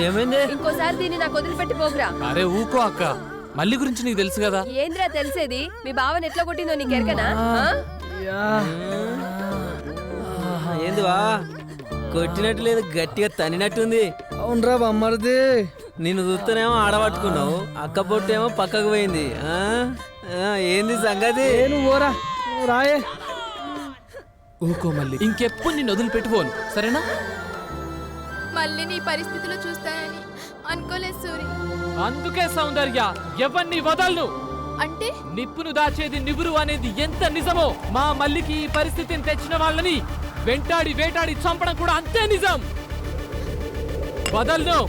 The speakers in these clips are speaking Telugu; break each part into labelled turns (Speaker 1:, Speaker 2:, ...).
Speaker 1: ఏమైంది?
Speaker 2: ఇంకోసారి దీన్ని నాకు వదిలిపెట్టి పోగురా.
Speaker 3: అరే ఊకో అక్క, మళ్ళీ గురించి నీకు తెలుసు కదా.
Speaker 2: ఏంద్రా తెలిసేది? మీ బావని ఎట్లా కొట్టిందో నీకు ఎరకనా?
Speaker 1: ఏందివా కొట్టినట్టు లేదు, గట్టిగా తన్నినట్టుంది.
Speaker 4: అవునరా బొమ్మరిది,
Speaker 1: నిన్ను చూస్తేనేమో ఆడబట్టుకున్నావు, అక్క పొట్టేమో పక్కకు పోయింది. ఏంది సంగతి?
Speaker 4: ఓరా రాయే.
Speaker 3: ఊకో మళ్ళీ, ఇంకెప్పుడు నిన్ను వదిలిపెట్టుకోను, సరేనా?
Speaker 5: మళ్ళీ నీ పరిస్థితిలో చూస్తానని అనుకోలేదు సూరి.
Speaker 3: అందుకే సౌందర్య ఎవరిని వదలను
Speaker 5: అంటే
Speaker 3: నిప్పును దాచేది నివురు అనేది ఎంత నిజమో, మా మల్లికి ఈ పరిస్థితిని తెచ్చిన వాళ్ళని వెంటాడి వేటాడి చంపడం కూడా అంతే నిజం. వదలను.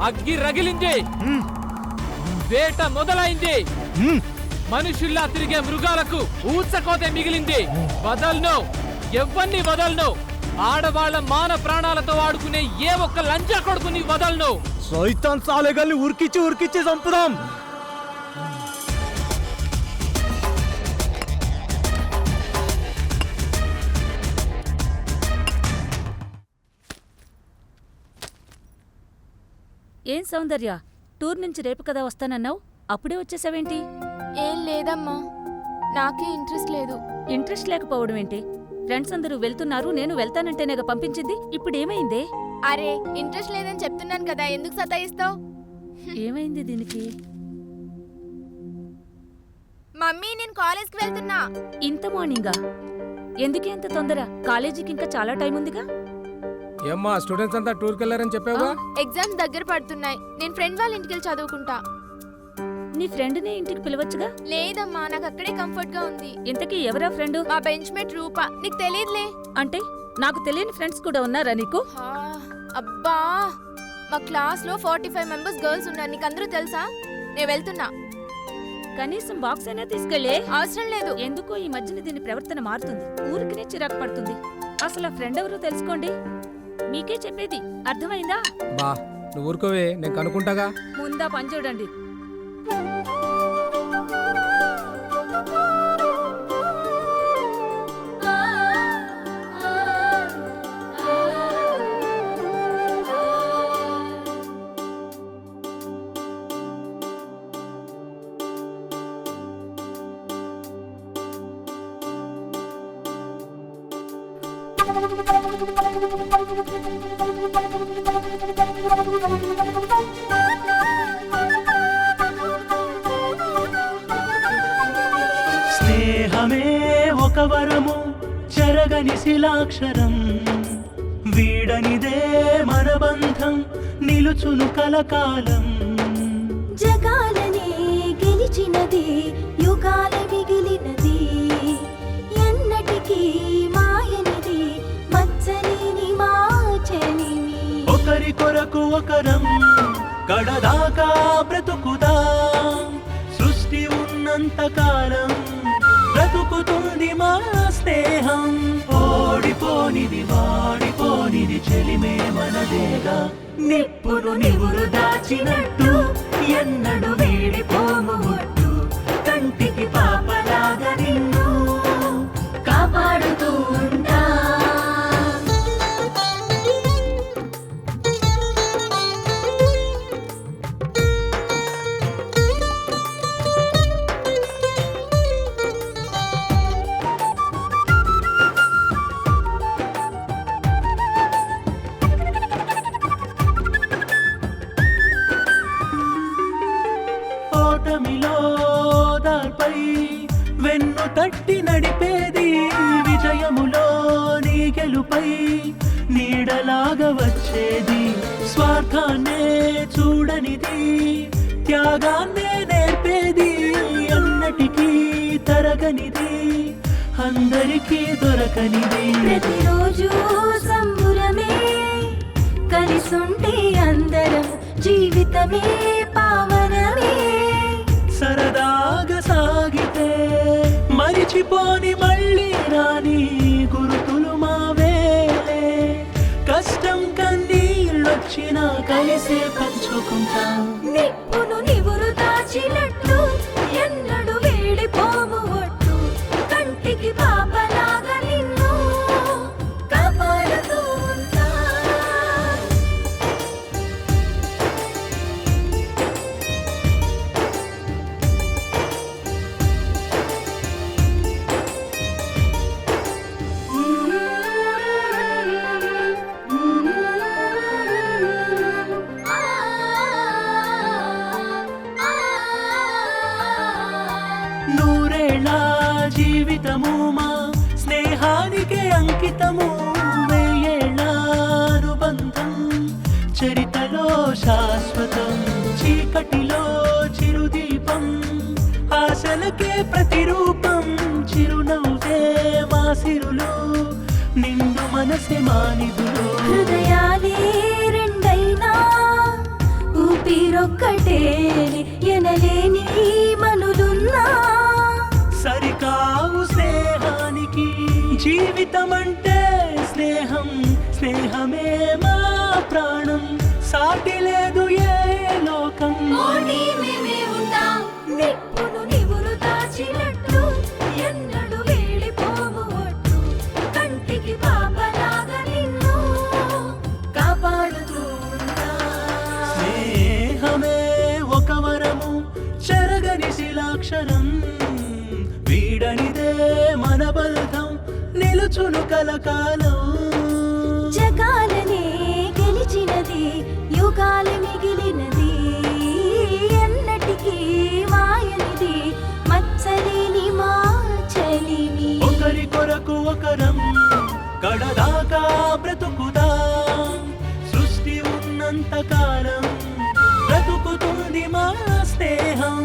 Speaker 3: అగ్గి రగిలింది, వేట మొదలైంది, మనుషుల్లా తిరిగే మృగాలకు ఊచకోతే మిగిలింది. వదలను, ఎవరిని వదలను. ఆడవాళ్ల మాన ప్రాణాలతో ఆడుకునే ఏ ఒక్క లంచా కొడుకుని వదలను.
Speaker 4: సైతాన్ సాలేగాల్ని ఉరికిచ్చి చంపుదాం.
Speaker 6: ఏం సౌందర్య, టూర్ నుంచి రేపు కదా వస్తానన్నావు, అప్పుడే వచ్చేసావేంటి?
Speaker 5: ఏం లేదమ్మా, నాకే ఇంట్రెస్ట్ లేదు.
Speaker 6: ఇంట్రెస్ట్ లేకపోవడం ఏంటి? ఫ్రెండ్స్ అందరూ వెళ్తున్నారు, నేను వెళ్తానంటేనేగా పంపించింది. ఇప్పుడేమైందే?
Speaker 5: అరే ఇంట్రెస్ట్ లేదని చెప్తున్నాను కదా, ఎందుకు సతాయిస్తావు?
Speaker 6: ఏమైంది దీనికి?
Speaker 5: మమ్మీ నేను కాలేజ్కి వెళ్తున్నా.
Speaker 6: ఇంత మార్నింగా? ఎందుకే అంత తొందర? కాలేజీకి ఇంకా చాలా టైం ఉందిగా.
Speaker 4: ఏమ్మా స్టూడెంట్స్ అంతా టూర్కి వెళ్ళారని చెప్పావా?
Speaker 5: ఎగ్జామ్స్ దగ్గర పడుతున్నాయి, నేను ఫ్రెండ్ వాళ్ళ ఇంటికి వెళ్ళి చదువుకుంటా.
Speaker 6: నీ ఫ్రెండ్ని ఇంటికి పిలవచ్చుగా.
Speaker 5: లేదమ్మా, నాకు అక్కడే కంఫర్ట్ గా ఉంది.
Speaker 6: ఇంతకీ ఎవరా ఫ్రెండ్?
Speaker 5: మా బెంచ్ మేట్ రూపా. నీకు తెలియదులే.
Speaker 6: అంటే నాకు తెలియని ఫ్రెండ్స్ కూడా ఉన్నారా నీకు?
Speaker 5: అబ్బా, మా క్లాస్ లో 45 మెంబర్స్ గర్ల్స్ ఉన్నారు, నీకు అందరూ తెలుసా? నేను వెళ్తున్నా.
Speaker 6: కనీసం బాక్స్ అయినా తీసుకెళ్లే.
Speaker 5: అవసరం లేదు.
Speaker 6: ఎందుకో ఈ మధ్యన దీని ప్రవర్తన మారుతుంది, ఊరికినే చిరాకు పడుతుంది. అసలు ఆ ఫ్రెండ్ ఎవరో తెలుసుకోండి. మీకే చెప్పేది, అర్థమైందా?
Speaker 4: బా నువ్వు ఊరుకోవే, నేను కనుక్కుంటాగా.
Speaker 6: ముందా పని చూడండి.
Speaker 7: స్నేహమే ఒక వరము, చెరగని శిలాక్షరం, వీడనిదే మన బంధం, నిలుచును కలకాలం.
Speaker 8: జగాలనే గెలిచినది, యుగాల మిగిలినది, ఎన్నటికీ మాయనిది, మచ్చలేని మాచనివి.
Speaker 7: ఒకరి కొరకు ఒకరం కడదాకా బ్రతుకుదాం, సృష్టి ఉన్నంత కాలం బ్రతుకుతుంది మా స్నేహం. ఓడిపోనిది వాడిపోనిది చెలిమే మనదేగా, నిప్పును నివురు దాచినట్టు ఎన్నడు వీడిపోము ఒట్టు, కంటికి పాపలాగా నిన్ను కాపాడుతూ ఉంటా. ఓటమిలో దార్పై వెన్ను తట్టి నడిపేది, విజయములో నీ గెలుపై నీడలాగా వచ్చేది. స్వార్థాన్నే చూడనిది, త్యాగాన్నే నేర్పేది, అన్నటికీ తరగనిది, అందరికీ దొరకనిది.
Speaker 8: ప్రతిరోజు సంబురమే, కలిసుంటే అందరం, జీవితమే పావనమే.
Speaker 7: సరదాగా సాగితే మరిచిపోని మళ్ళీ రాని గురుతులు మావేలే, కష్టం కన్నీళ్ళొచ్చినా కలిసే పంచుకుంటాం.
Speaker 8: నిప్పును నివురు దాచినట్టు ఎన్నడు వేడిపోము ఒట్టు, కంటికి పాపలాగా నిన్ను
Speaker 7: జీవితము వెయ్యేళ్ళ అనుబంధం చరితలో శాశ్వతం చీకటిలో చిరుదీపం ఆశలకే ప్రతిరూపం చిరునవ్వే మా సిరులు నిన్ను మనసే మానిదులు
Speaker 8: హృదయాలే రెండైనా ఊపిరొక్కటే ఎనలేని మనులున్నా
Speaker 7: సరికావు స్నేహానికి జీవితమంటే స్నేహం స్నేహమే మా ప్రాణం సాటి లేదు ఏ లోకం
Speaker 8: పోనీ మేమే ఉంటాం నిప్పును నివురు దాచినట్టు ఎన్నడు వేడిపోవు ఒట్టు కంటికి పాపలాగా నిన్ను కాపాడుతూ
Speaker 7: స్నేహమే ఒక వరము చెరగని శిలాక్షరం వీడనిదే మన బంధం నిలుచును కలకాలం
Speaker 8: జగాలనే గెలిచినది యుగాలు మిగిలినది ఎన్నటికీ మాయనిది మచ్చలేని మా చలిమి
Speaker 7: ఒకరి కొరకు ఒకరం కడదాకా బ్రతుకుదాం సృష్టి ఉన్నంత కాలం బ్రతుకుతుంది మా స్నేహం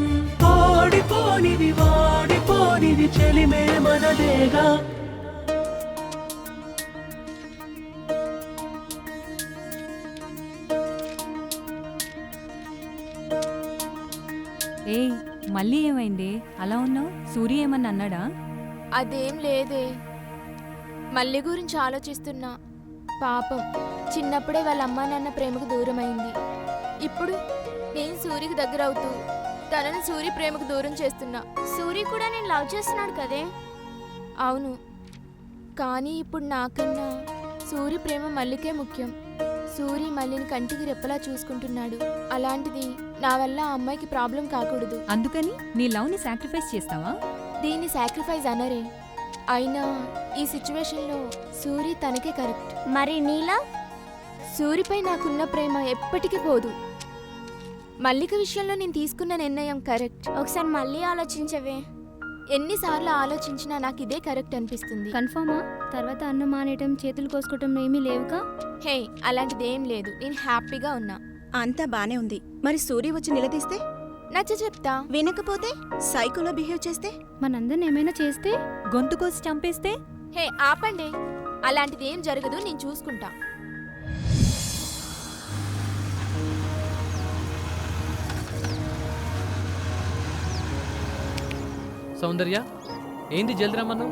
Speaker 7: ఓడిపోనిది వాడిపోనిది చెలిమే మనదేగా
Speaker 9: ఏయ్ మళ్ళీ ఏమైంది అలా ఉన్నావు? సూర్య ఏమన్నా అన్నాడా?
Speaker 5: అదేం లేదే, మళ్ళీ గురించి ఆలోచిస్తున్నా. పాపం చిన్నప్పుడే వాళ్ళ అమ్మా నాన్న ప్రేమకు దూరమైంది. ఇప్పుడు నేను సూరికి దగ్గర అవుతూ తనని సూరి ప్రేమకు దూరం చేస్తున్నా. సూరి కూడా నేను లవ్ చేస్తున్నాడు కదే. అవును, కానీ ఇప్పుడు నాకన్నా సూరి ప్రేమ మల్లికే ముఖ్యం. సూరి మల్లిని కంటికి రెప్పలా చూసుకుంటున్నాడు. అలాంటిది నా వల్ల ఆ అమ్మాయికి ప్రాబ్లం కాకూడదు.
Speaker 9: అందుకని నీ లవ్ని సాక్రిఫైస్ చేస్తావా?
Speaker 5: దీన్ని సాక్రిఫైస్ అనరే. అయినా ఈ సిచ్యువేషన్లో సూరి తనకే కరెక్ట్.
Speaker 8: మరి నీలా
Speaker 5: సూరిపై నాకున్న ప్రేమ ఎప్పటికీ పోదు. మల్లిక విషయంలో నేను తీసుకున్న నిర్ణయం కరెక్ట్.
Speaker 8: ఒకసారి మళ్ళీ ఆలోచించవే.
Speaker 5: ఎన్నిసార్లు ఆలోచించినా నాకు ఇదే కరెక్ట్ అనిపిస్తుంది.
Speaker 8: కన్ఫర్మా? తర్వాత అన్నం మానేయటం చేతులు కోసుకోవటం ఏమీ లేవుగా?
Speaker 5: హే, అలాంటిదేం లేదు. నేను హ్యాపీగా ఉన్నా.
Speaker 10: అంతా బానే ఉంది. మరి సూర్య వచ్చి నిలదీస్తే?
Speaker 5: నచ్చ చెప్తా.
Speaker 10: వినకపోతే? సైకోలో బిహేవ్ చేస్తే?
Speaker 8: మనందరిని ఏమైనా చేస్తే?
Speaker 9: గొంతు కోసి చంపేస్తే?
Speaker 5: హే ఆపండి, అలాంటిదేం జరగదు. నేను చూసుకుంటా.
Speaker 3: సౌందర్య ఏంది జల్ది రమ్మను?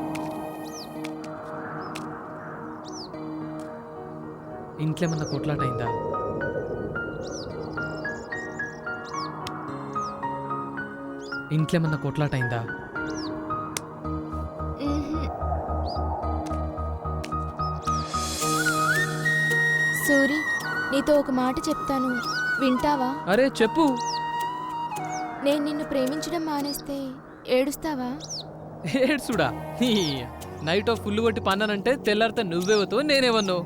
Speaker 3: ఇంట్లో ఏమన్నా కొట్లాట అయిందా? ఇంట్లో ఏమన్నా కొట్లాట అయిందా?
Speaker 5: సూరి, నీతో ఒక మాట చెప్తాను, వింటావా?
Speaker 3: అరే చెప్పు.
Speaker 5: నేను నిన్ను ప్రేమించడం మానేస్తే ఏడుస్తావా?
Speaker 3: ఏడ్సుడా? నైట్ ఆఫ్ ఫుల్ కొట్టి పన్నానంటే తెల్లారితే నువ్వేవతో నేనేవన్నో.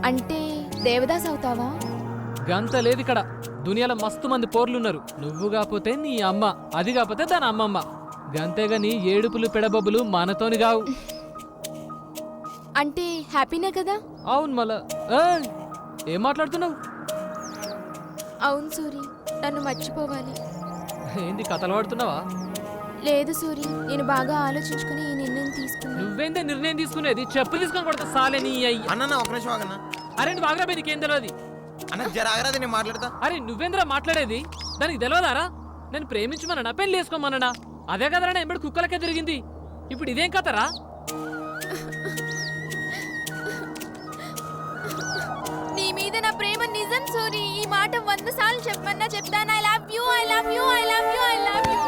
Speaker 5: అంటే దేవదాస్ అవుతావా?
Speaker 3: గంత లేదు ఇక్కడ. దునియాలో మస్తు మంది పోర్లున్నారు. నువ్వు కాకపోతే నీ అమ్మ, అది కాకపోతే దాని అమ్మమ్మ. గంతేగాని ఏడుపులు పెడబొబ్బులు మనతోని కావు.
Speaker 5: అంటే హ్యాపీనే కదా?
Speaker 3: అవును మళ్ళా. ఏం మాట్లాడుతున్నావు?
Speaker 5: అవును సూరి, నన్ను మర్చిపోవాలి.
Speaker 3: ఏంది కథలు పడుతున్నావా?
Speaker 5: లేదు సూరి, నేను బాగా ఆలోచించుకుని ఈ నిర్ణయం తీసుకున్నా.
Speaker 3: నువ్వేందే నిర్ణయం తీసుకునేది? చెప్పు తీసుకొని కొడతా సాలే నీ అయ్యి.
Speaker 11: అన్న ఒక నిమిషం ఆగన్నా.
Speaker 3: అరే నువ్వు ఆగ్రా నీకేం తెలియదు?
Speaker 11: అన్న జరాగరాది, నేను మాట్లాడతా.
Speaker 3: అరే నువ్వేంద్రా మాట్లాడేది? దానికి తెలియదారా? నేను ప్రేమించమన్నా, పెళ్లి చేసుకోమన్నా. అదే కదరా ఎంబడి కుక్కలకే తిరిగింది. ఇప్పుడు ఇదేం కథరా?
Speaker 5: నీ మీద నా ప్రేమ నిజం సూరి. ఈ మాట 100 సార్లు చెప్పమన్నా చెప్తాను. I love you, I love you, I love you, I love you.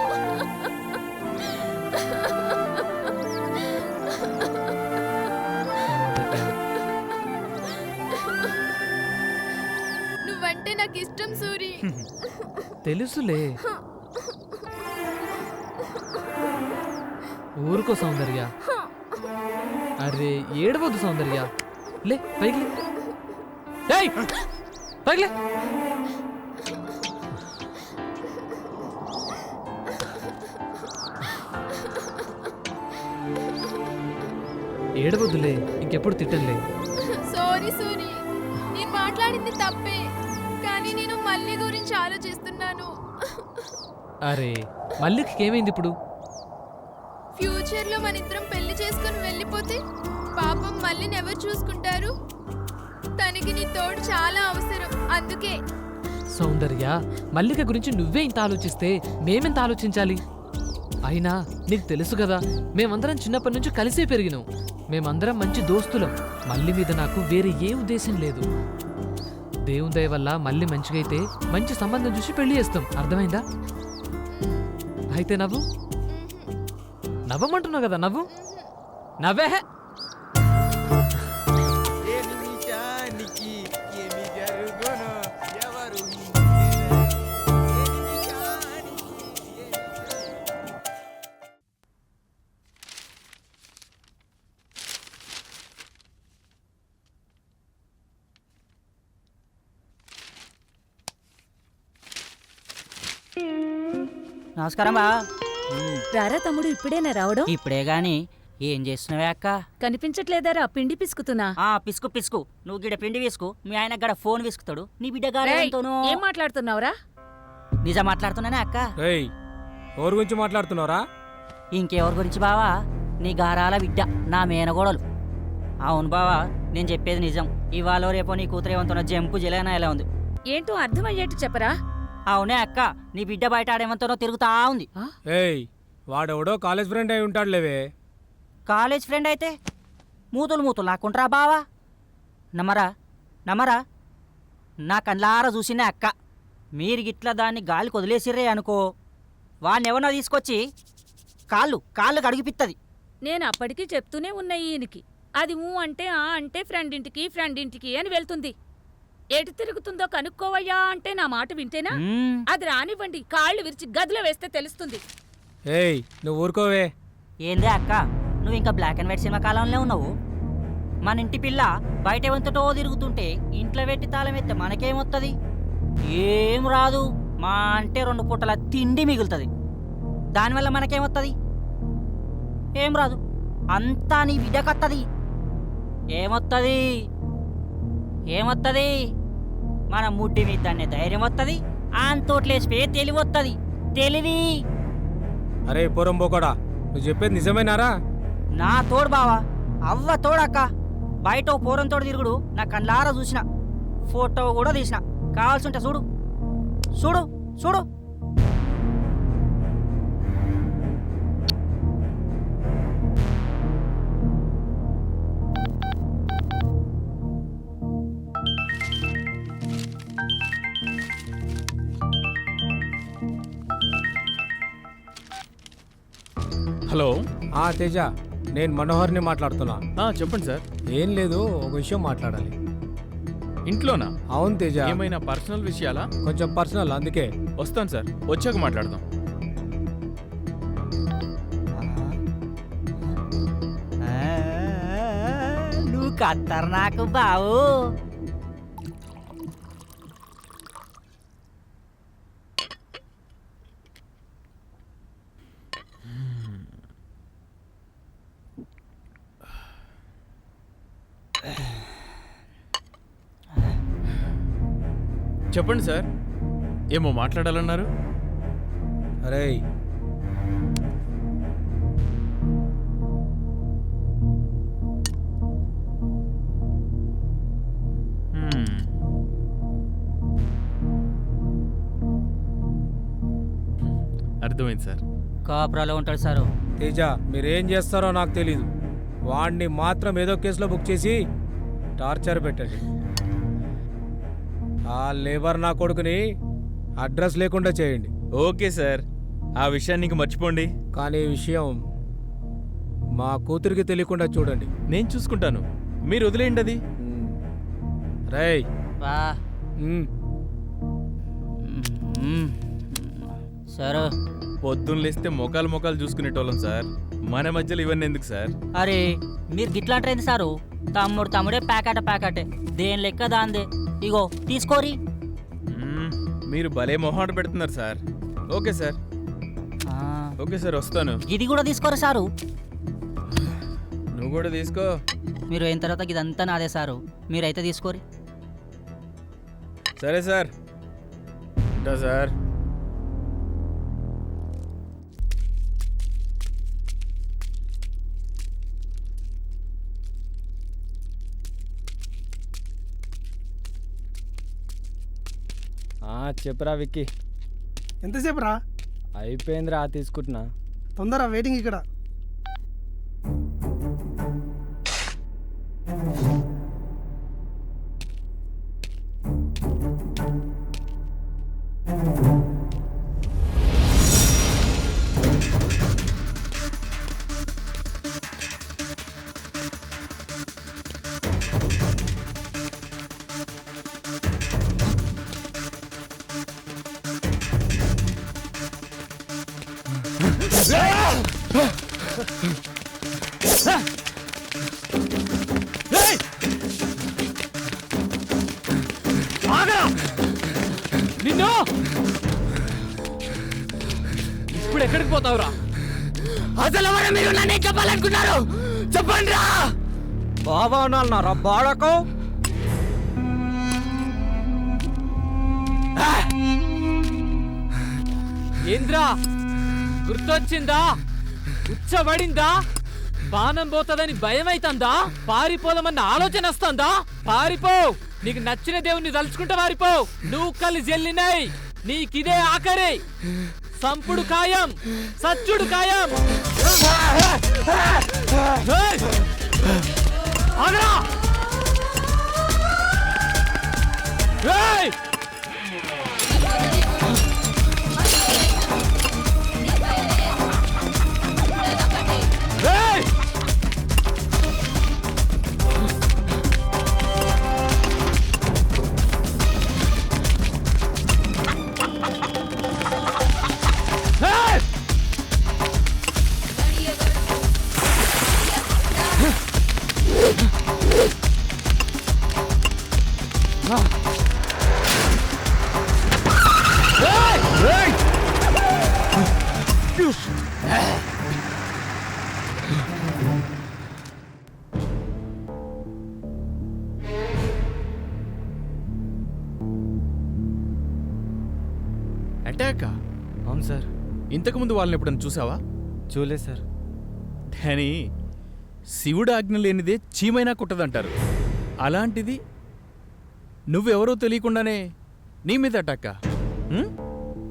Speaker 5: నువ్వంటే నాకు ఇష్టం సూరి.
Speaker 3: తెలుసులే. ఊరుకో సౌందర్య. అరే ఏడవద్దు సౌందర్య. లే పైకి లే. ఏయ్, పైకి లే. ఏడవద్దులే, ఇంకెప్పుడు తిట్టంలే.
Speaker 5: సారీ సూరి, నేను మాట్లాడింది తప్పే, కానీ నేను మళ్ళీ గురించి ఆలోచిస్తున్నాను.
Speaker 3: అరే మల్లికి ఏమైంది ఇప్పుడు?
Speaker 5: ఫ్యూచర్ లో మన ఇద్దరం పెళ్లి చేసుకుని వెళ్ళిపోతే పాపం మళ్ళీని ఎవరు చూసుకుంటారు? తనకి నీ తోడు చాలా అవసరం, అందుకే.
Speaker 3: సౌందర్య, మల్లిక గురించి నువ్వే ఇంత ఆలోచిస్తే మేమెంత ఆలోచించాలి? అయినా నీకు తెలుసు కదా, మేమందరం చిన్నప్పటి నుంచి కలిసే పెరిగినాం. మేమందరం మంచి దోస్తులం. మల్లి మీద నాకు వేరే ఏ ఉద్దేశం లేదు. దేవుని దయ వల్ల మళ్ళీ మంచిగైతే మంచి సంబంధం చూసి పెళ్లి చేస్తాం, అర్థమైందా? అయితే నవ్వు. నవ్వమంటున్నావు కదా, నవ్వు. నవ్వే.
Speaker 12: నమస్కారం బా.
Speaker 6: రారా తమ్ముడు, ఇప్పుడేనా రావడం?
Speaker 12: ఇప్పుడే గాని ఏం చేస్తున్నావే అక్క?
Speaker 6: కనిపించట్లేదారా, పిండి పిసుకుతున్నా.
Speaker 12: పిసుకు పిసుకు, నువ్వు గిడ పిండి విసుకు, మీ ఆయన గడ ఫోన్ విసుకుతాడు, నీ బిడ్డ గారితోనూ.
Speaker 6: ఏం మాట్లాడుతున్నావురా?
Speaker 12: నిజం మాట్లాడుతున్నానే అక్క.
Speaker 4: ఎవరి గురించి మాట్లాడుతున్నావురా?
Speaker 12: ఇంకెవరి గురించి బావా? నీ గారాల బిడ్డ, నా మేనగోడలు. అవును బావా, నేను చెప్పేది నిజం. ఇవాళ రేపో నీ కూతురేమంతున్న జంపు జిలేనా ఎలా ఉంది?
Speaker 6: ఏంటో అర్థమయ్యేట్టు చెప్పరా.
Speaker 12: అవునే అక్క, నీ బిడ్డ బయట ఆడేమంతోనో తిరుగుతా ఉంది.
Speaker 4: వాడెవడో కాలేజ్ ఫ్రెండ్ అయి ఉంటాడు లేవే.
Speaker 12: కాలేజ్ ఫ్రెండ్ అయితే మూతులు నాకుంట్రా బావా? నమ్మరా నమ్మరా? నా కళ్ళారా చూసినే అక్క. మీరు గిట్లా దాన్ని గాలికి వదిలేసిర్రే అనుకో, వాడినెవనో తీసుకొచ్చి కాళ్ళు కడిగిపిత్తది.
Speaker 6: నేను అప్పటికీ చెప్తూనే ఉన్నా ఈయనకి, అది అంటే అంటే ఫ్రెండ్ ఇంటికి అని వెళ్తుంది. ఎటు తిరుగుతుందో కనుక్కోవయ్యా అంటే నా మాట వింటేనా? అది రానివ్వండి, కాళ్ళు విరిచి గదిలో వేస్తే తెలుస్తుంది.
Speaker 4: నువ్వు ఊరుకోవే.
Speaker 12: ఏందే అక్క, నువ్వు ఇంకా బ్లాక్ అండ్ వైట్ సినిమా కాలంలో ఉన్నావు. మన ఇంటి పిల్ల బయట ఎంతటో తిరుగుతుంటే ఇంట్లో పెట్టి తాళం ఎత్తే మనకేమొత్తది? ఏం రాదు, మా అంటే 2 పూటల తిండి మిగులుతుంది. దానివల్ల మనకేమొత్తది? ఏం రాదు, అంతా నీ బిడ్డకత్తది. ఏమొత్తది? మన ముడ్డి మీద దాన్ని ధైర్యం వస్తుంది, ఆంతోట్లేసిపోయే తెలివి వస్తుంది. తెలివి.
Speaker 4: అరే పోరంబోకడా, నువ్వు చెప్పేది నిజమేనారా?
Speaker 12: నా తోడు బావా, అవ్వ తోడక్క. బయట పూరం తోడు తిరుగుడు నా కళ్ళారా చూసిన, ఫోటో కూడా తీసిన. కావాల్సింటే చూడు.
Speaker 13: హలో.
Speaker 4: తేజ, నేను మనోహర్ని మాట్లాడుతున్నా.
Speaker 13: చెప్పండి సార్.
Speaker 4: ఏం లేదు, ఒక విషయం మాట్లాడాలి.
Speaker 13: ఇంట్లోనా?
Speaker 4: అవును తేజ.
Speaker 13: ఏమైనా పర్సనల్ విషయాలా?
Speaker 4: కొంచెం పర్సనల్, అందుకే.
Speaker 13: వస్తాను సార్, వచ్చాక మాట్లాడదాం.
Speaker 12: నువ్వు ఖతర్నాకు బావు.
Speaker 13: చెప్పండి సార్, ఏమో మాట్లాడాలన్నారు.
Speaker 4: అరే
Speaker 13: అర్థమైంది సార్.
Speaker 12: కాపురాలో ఉంటాడు సారు.
Speaker 4: తేజ, మీరేం చేస్తారో నాకు తెలీదు. వాడిని మాత్రం ఏదో కేసులో బుక్ చేసి టార్చర్ పెట్టండి. ఆ లేబర్ నా కొడుకుని అడ్రస్ లేకుండా చేయండి.
Speaker 13: ఓకే సార్, ఆ విషయానికి మర్చిపోండి.
Speaker 4: కానీ ఈ విషయం మా కూతురికి తెలియకుండా చూడండి.
Speaker 13: నేను చూసుకుంటాను, మీరు వదిలేయండి అది.
Speaker 4: రేయ్
Speaker 12: సారు,
Speaker 13: పొద్దున్న లేస్తే మొఖాలు చూసుకునేటోళ్ళం సార్. మన మధ్యలో ఇవన్నీ ఎందుకు సార్?
Speaker 12: అరే మీరు గిట్లాంటారేంది సారు? తమ్ముడే ప్యాకెటే, దేని లెక్క దాందే. ఇగో తీసుకోరి.
Speaker 13: మీరు భలే మొహాట పెడుతున్నారు సార్. ఓకే సార్, వస్తాను.
Speaker 12: ఇది కూడా తీసుకోరు సారు.
Speaker 13: నువ్వు కూడా తీసుకో.
Speaker 12: మీరు అయిన తర్వాత ఇదంతా నాదే సారు, మీరైతే తీసుకోరి.
Speaker 13: సరే సార్. ఉంటా సార్.
Speaker 1: చెప్పురా విక్కీ.
Speaker 14: ఎంతసేపు రా?
Speaker 1: అయిపోయిందిరా, తీసుకుంటున్నా.
Speaker 14: తొందర వెయిటింగ్ ఇక్కడ.
Speaker 3: నిన్ను ఇప్పుడు ఎక్కడికి పోతావురా?
Speaker 1: అసలు మీరు నన్ను చెప్పాలనుకున్నారు? చెప్పండి రా. బాబా అన్నారా బాడకు?
Speaker 3: ఏంద్రా గుర్తొచ్చిందా? ఉచ్చబడిందా? బాణం పోతుందని భయమైతుందా? పారిపోదామన్న ఆలోచన వస్తుందా? పారిపో. నీకు నచ్చిన దేవుణ్ణి తలుచుకుంటా పారిపో. నువ్వు కళ్ళు జల్లినాయి, నీకిదే ఆఖరి. సంపుడు ఖాయం, సచ్చుడు ఖాయం. ఆగరా! ఏయ్! ఏయ్!
Speaker 13: అటాకా?
Speaker 1: అవును సార్.
Speaker 13: ఇంతకుముందు వాళ్ళని ఎప్పుడైనా చూసావా?
Speaker 1: చూలేదు సార్.
Speaker 13: కానీ శివుడు ఆజ్ఞ లేనిదే చీమైనా కుట్టదంటారు. అలాంటిది నువ్వెవరో తెలియకుండానే నీ మీద అటాకా?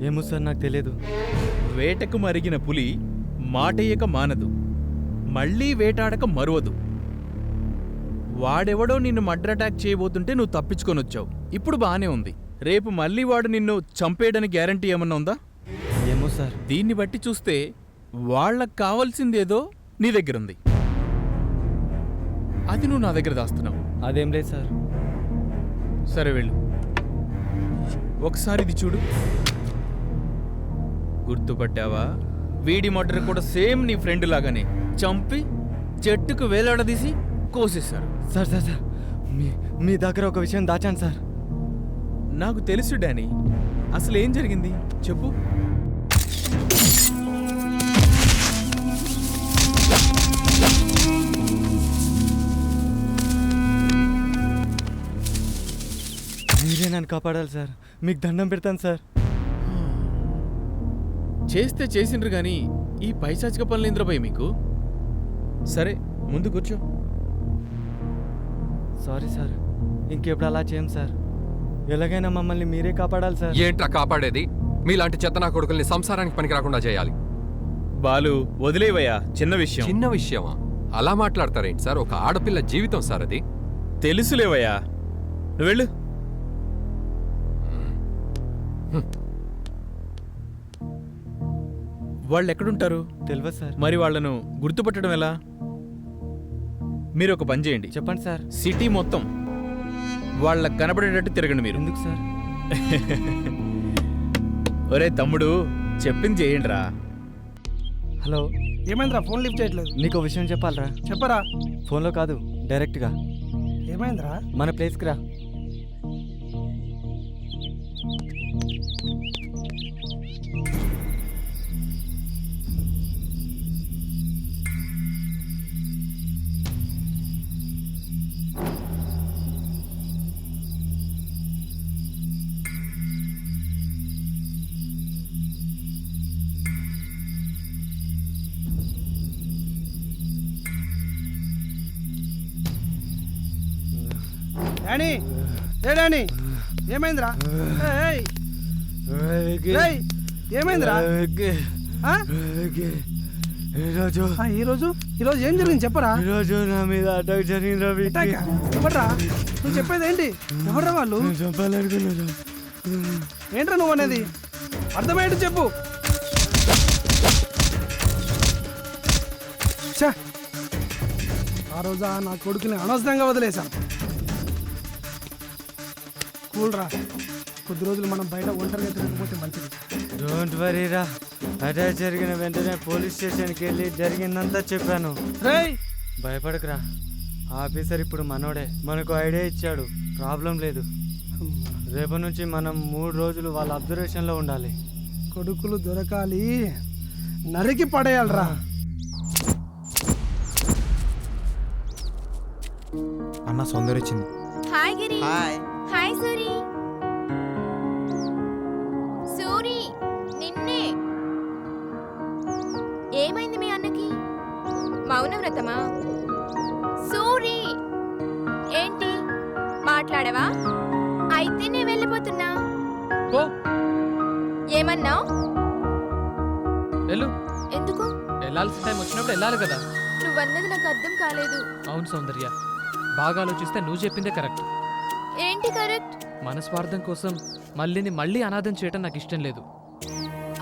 Speaker 1: ఏమో సార్, నాకు తెలియదు.
Speaker 13: వేటకు మరిగిన పులి మాటయ్యక మానదు, మళ్ళీ వేటాడక మరువదు. వాడెవడో నిన్ను మర్డర్ అటాక్ చేయబోతుంటే నువ్వు తప్పించుకొని వచ్చావు. ఇప్పుడు బానే ఉంది. రేపు మళ్ళీ వాడు నిన్ను చంపేయడానికి గ్యారంటీ ఏమన్నా ఉందా?
Speaker 1: ఏమో సార్.
Speaker 13: దీన్ని బట్టి చూస్తే వాళ్ళకు కావాల్సిందేదో నీ దగ్గరుంది, అది నువ్వు నా దగ్గర దాస్తున్నావు.
Speaker 1: అదేం లేదు సార్.
Speaker 13: సరే వెళ్ళు, ఒకసారి ఇది చూడు. గుర్తుపట్టావా? వీడి మర్డర్ కూడా సేమ్ నీ ఫ్రెండ్ లాగానే చంపి చెట్టుకు వేలాడదీసి కోసేశారు.
Speaker 1: సార్ సార్ సార్, మీ దగ్గర ఒక విషయం దాచాను సార్.
Speaker 13: నాకు తెలుసు డానీ, అసలు ఏం జరిగింది చెప్పు.
Speaker 1: మీరే నన్ను కాపాడాలి సార్, మీకు దండం పెడతాను సార్.
Speaker 13: చేస్తే చేసిండ్రు గాని ఈ పైశాచిక పనులేంద్ర భయ్ మీకు. సరే ముందు కూర్చో.
Speaker 1: సారీ సార్, ఇంకెప్పుడు అలా చేయం సార్. ఎలాగైనా మమ్మల్ని మీరే కాపాడాలి సార్.
Speaker 15: ఏంట్రా కాపాడేది? మీలాంటి చెత్తనా కొడుకుల్ని సంసారానికి పనికి రాకుండా చేయాలి.
Speaker 13: బాలు వదిలేవయ్యా, చిన్న విషయం.
Speaker 15: చిన్న విషయమా? అలా మాట్లాడతారేంటి సార్? ఒక ఆడపిల్ల జీవితం సార్ అది.
Speaker 13: తెలుసులేవయ్యా, నువ్వు వెళ్ళు. వాళ్ళు ఎక్కడుంటారు?
Speaker 1: తెలియదు సార్.
Speaker 13: మరి వాళ్ళను గుర్తుపట్టడం ఎలా? మీరు ఒక పని చేయండి.
Speaker 1: చెప్పండి సార్.
Speaker 13: సిటీ మొత్తం వాళ్ళకు కనబడేటట్టు తిరగండి మీరు.
Speaker 1: ఎందుకు సార్?
Speaker 13: ఒరే తమ్ముడు, చెప్పింది చేయండి రా.
Speaker 1: హలో,
Speaker 14: ఏమైందిరా? ఫోన్ లిఫ్ట్ చేయట్లేదు.
Speaker 1: నీకు విషయం చెప్పాలరా.
Speaker 14: చెప్పరా.
Speaker 1: ఫోన్లో కాదు, డైరెక్ట్గా.
Speaker 14: ఏమైందిరా?
Speaker 1: మన ప్లేస్కి రా.
Speaker 14: డానీ ఏ డానీ ఏమైందిరా ఏయ్, ఏయ్, ఏమైందిరా ఆ?
Speaker 1: ఈరోజు
Speaker 14: ఈరోజు ఏం జరిగింది చెప్పరా?
Speaker 1: ఈరోజు నా మీద అటాక్ జరిగింది రవి.
Speaker 14: అటాక్ ఎవడ్రా? నువ్వు చెప్పేది ఏంటి? ఎవడ్రా వాళ్ళు?
Speaker 1: చంపాలనుకున్నాను.
Speaker 14: ఏంట్రా నువ్వు అనేది? అర్థమయ్యేట్టు చెప్పు. ఛే! ఆ రోజు నా కొడుకుని అనవసరంగా వదిలేశాను. కూల్రా, కొద్ది రోజులు మనం బయట ఒంటరిగా తిరగకపోతే మంచిది.
Speaker 1: డోంట్ వరీ రా. అటాక్ జరిగిన వెంటనే పోలీస్ స్టేషన్కి వెళ్ళి జరిగిందంతా చెప్పాను.
Speaker 14: రేయ్,
Speaker 1: భయపడకురా. ఆఫీసర్ ఇప్పుడు మనోడే, మనకు ఐడియా ఇచ్చాడు. ప్రాబ్లం లేదు. రేపటి నుంచి మనం 3 రోజులు వాళ్ళ అబ్జర్వేషన్లో ఉండాలి.
Speaker 14: కొడుకులు దొరకాలి, నరికి పడేయాలరా.
Speaker 11: అన్న సౌందర్య వచ్చింది.
Speaker 5: హాయ్ గిరి.
Speaker 11: హాయ్.
Speaker 5: హాయ్ సూరి. సూరి, నిన్నే. ఏమైంది మీ అన్నకి? మౌన వ్రతమా? సూరి, ఏంటి మాట్లాడవా? అయితే నేను వెళ్ళిపోతున్నా. ఏమన్నావు?
Speaker 3: వెళ్ళు.
Speaker 5: ఎందుకు?
Speaker 3: వెళ్ళాల్సిన టైం వచ్చినప్పుడు వెళ్ళాలి కదా.
Speaker 5: నువ్వన్నది నాకు అర్థం కాలేదు.
Speaker 3: అవును సౌందర్య, బాగా ఆలోచిస్తే నువ్వు చెప్పిందే కరెక్ట్.
Speaker 5: ఏంటి కరెక్ట్?
Speaker 3: మన స్వార్థం కోసం మళ్ళీ అనాథం చేయటం నాకు ఇష్టం లేదు.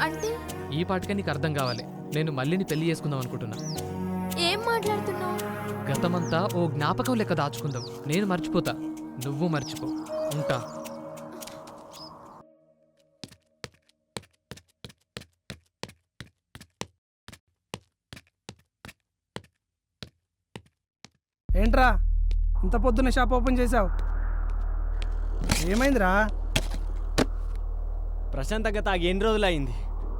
Speaker 5: అంటే
Speaker 3: ఈ పాటికే నీకు అర్థం కావాలి. నేను మళ్ళీని పెళ్లి చేసుకుందాం అనుకుంటున్నా.
Speaker 5: ఏం మాట్లాడుతున్నావు?
Speaker 3: గతమంతా ఓ జ్ఞాపకం లెక్క దాచుకుందాం. నేను మర్చిపోతా, నువ్వు మర్చిపో. ఉంటా.
Speaker 14: ఏంట్రా ఇంత పొద్దున్న షాప్ ఓపెన్ చేసావు? ఏమైందిరా?
Speaker 1: ప్రశాంతంగా తాగి ఎన్ని రోజులు అయింది.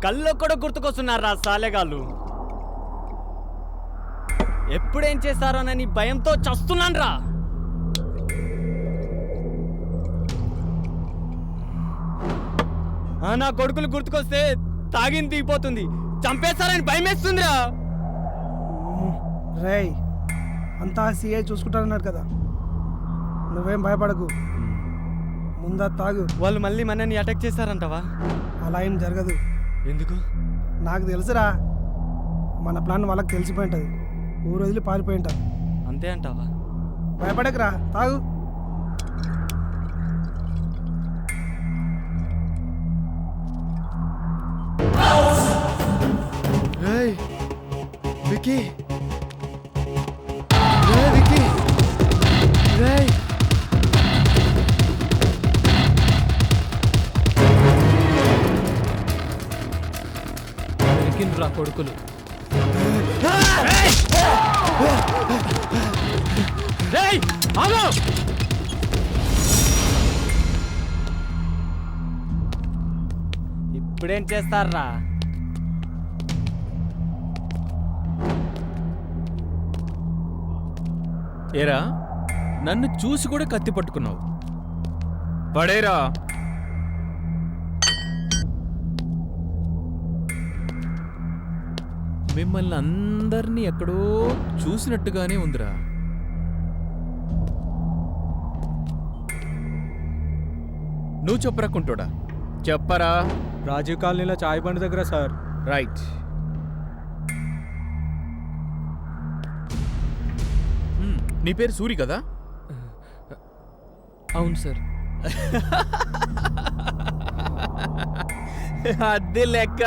Speaker 1: కళ్ళు కూడా గుర్తుకొస్తున్నారా సాలెగాళ్ళు. ఎప్పుడేం చేస్తారోనని భయంతో చస్తున్నాను రా. నా కొడుకులు గుర్తుకొస్తే తాగింది దిగిపోతుంది. చంపేస్తారని భయమేస్తుందిరా.
Speaker 14: రేయ్, అంతా సీఐ చూసుకుంటారన్నారు కదా, నువ్వేం భయపడకు. ముందా తాగు.
Speaker 1: వాళ్ళు మళ్ళీ మనని అటాక్ చేస్తారంటావా?
Speaker 14: అలా ఏం జరగదు.
Speaker 1: ఎందుకు?
Speaker 14: నాకు తెలుసురా. మన ప్లాన్ వాళ్ళకి తెలిసిపోయి ఉంటుంది. ఊరు వదిలి పారిపోయి ఉంటారు.
Speaker 1: అంతే అంటావా?
Speaker 14: భయపడకురా, తాగు.
Speaker 1: రేయ్ వికీ, రేయ్ వికీ, రేయ్
Speaker 3: రా కొడుకులు.
Speaker 1: రేయ్ ఆగు. ఇప్పుడేం చేస్తారా?
Speaker 13: ఏరా, నన్ను చూసి కూడా కత్తి పట్టుకున్నావు. పడేరా. మిమ్మల్ని అందరినీ ఎక్కడో చూసినట్టుగానే ఉందిరా. నువ్వు చెప్పరాకుంటోడా? చెప్పరా.
Speaker 4: రాజీవ్ కాలనీలో చాయ్ బండి దగ్గర సార్.
Speaker 13: రైట్. నీ పేరు సూరి కదా?
Speaker 3: అవును సార్.
Speaker 13: అదే లెక్క.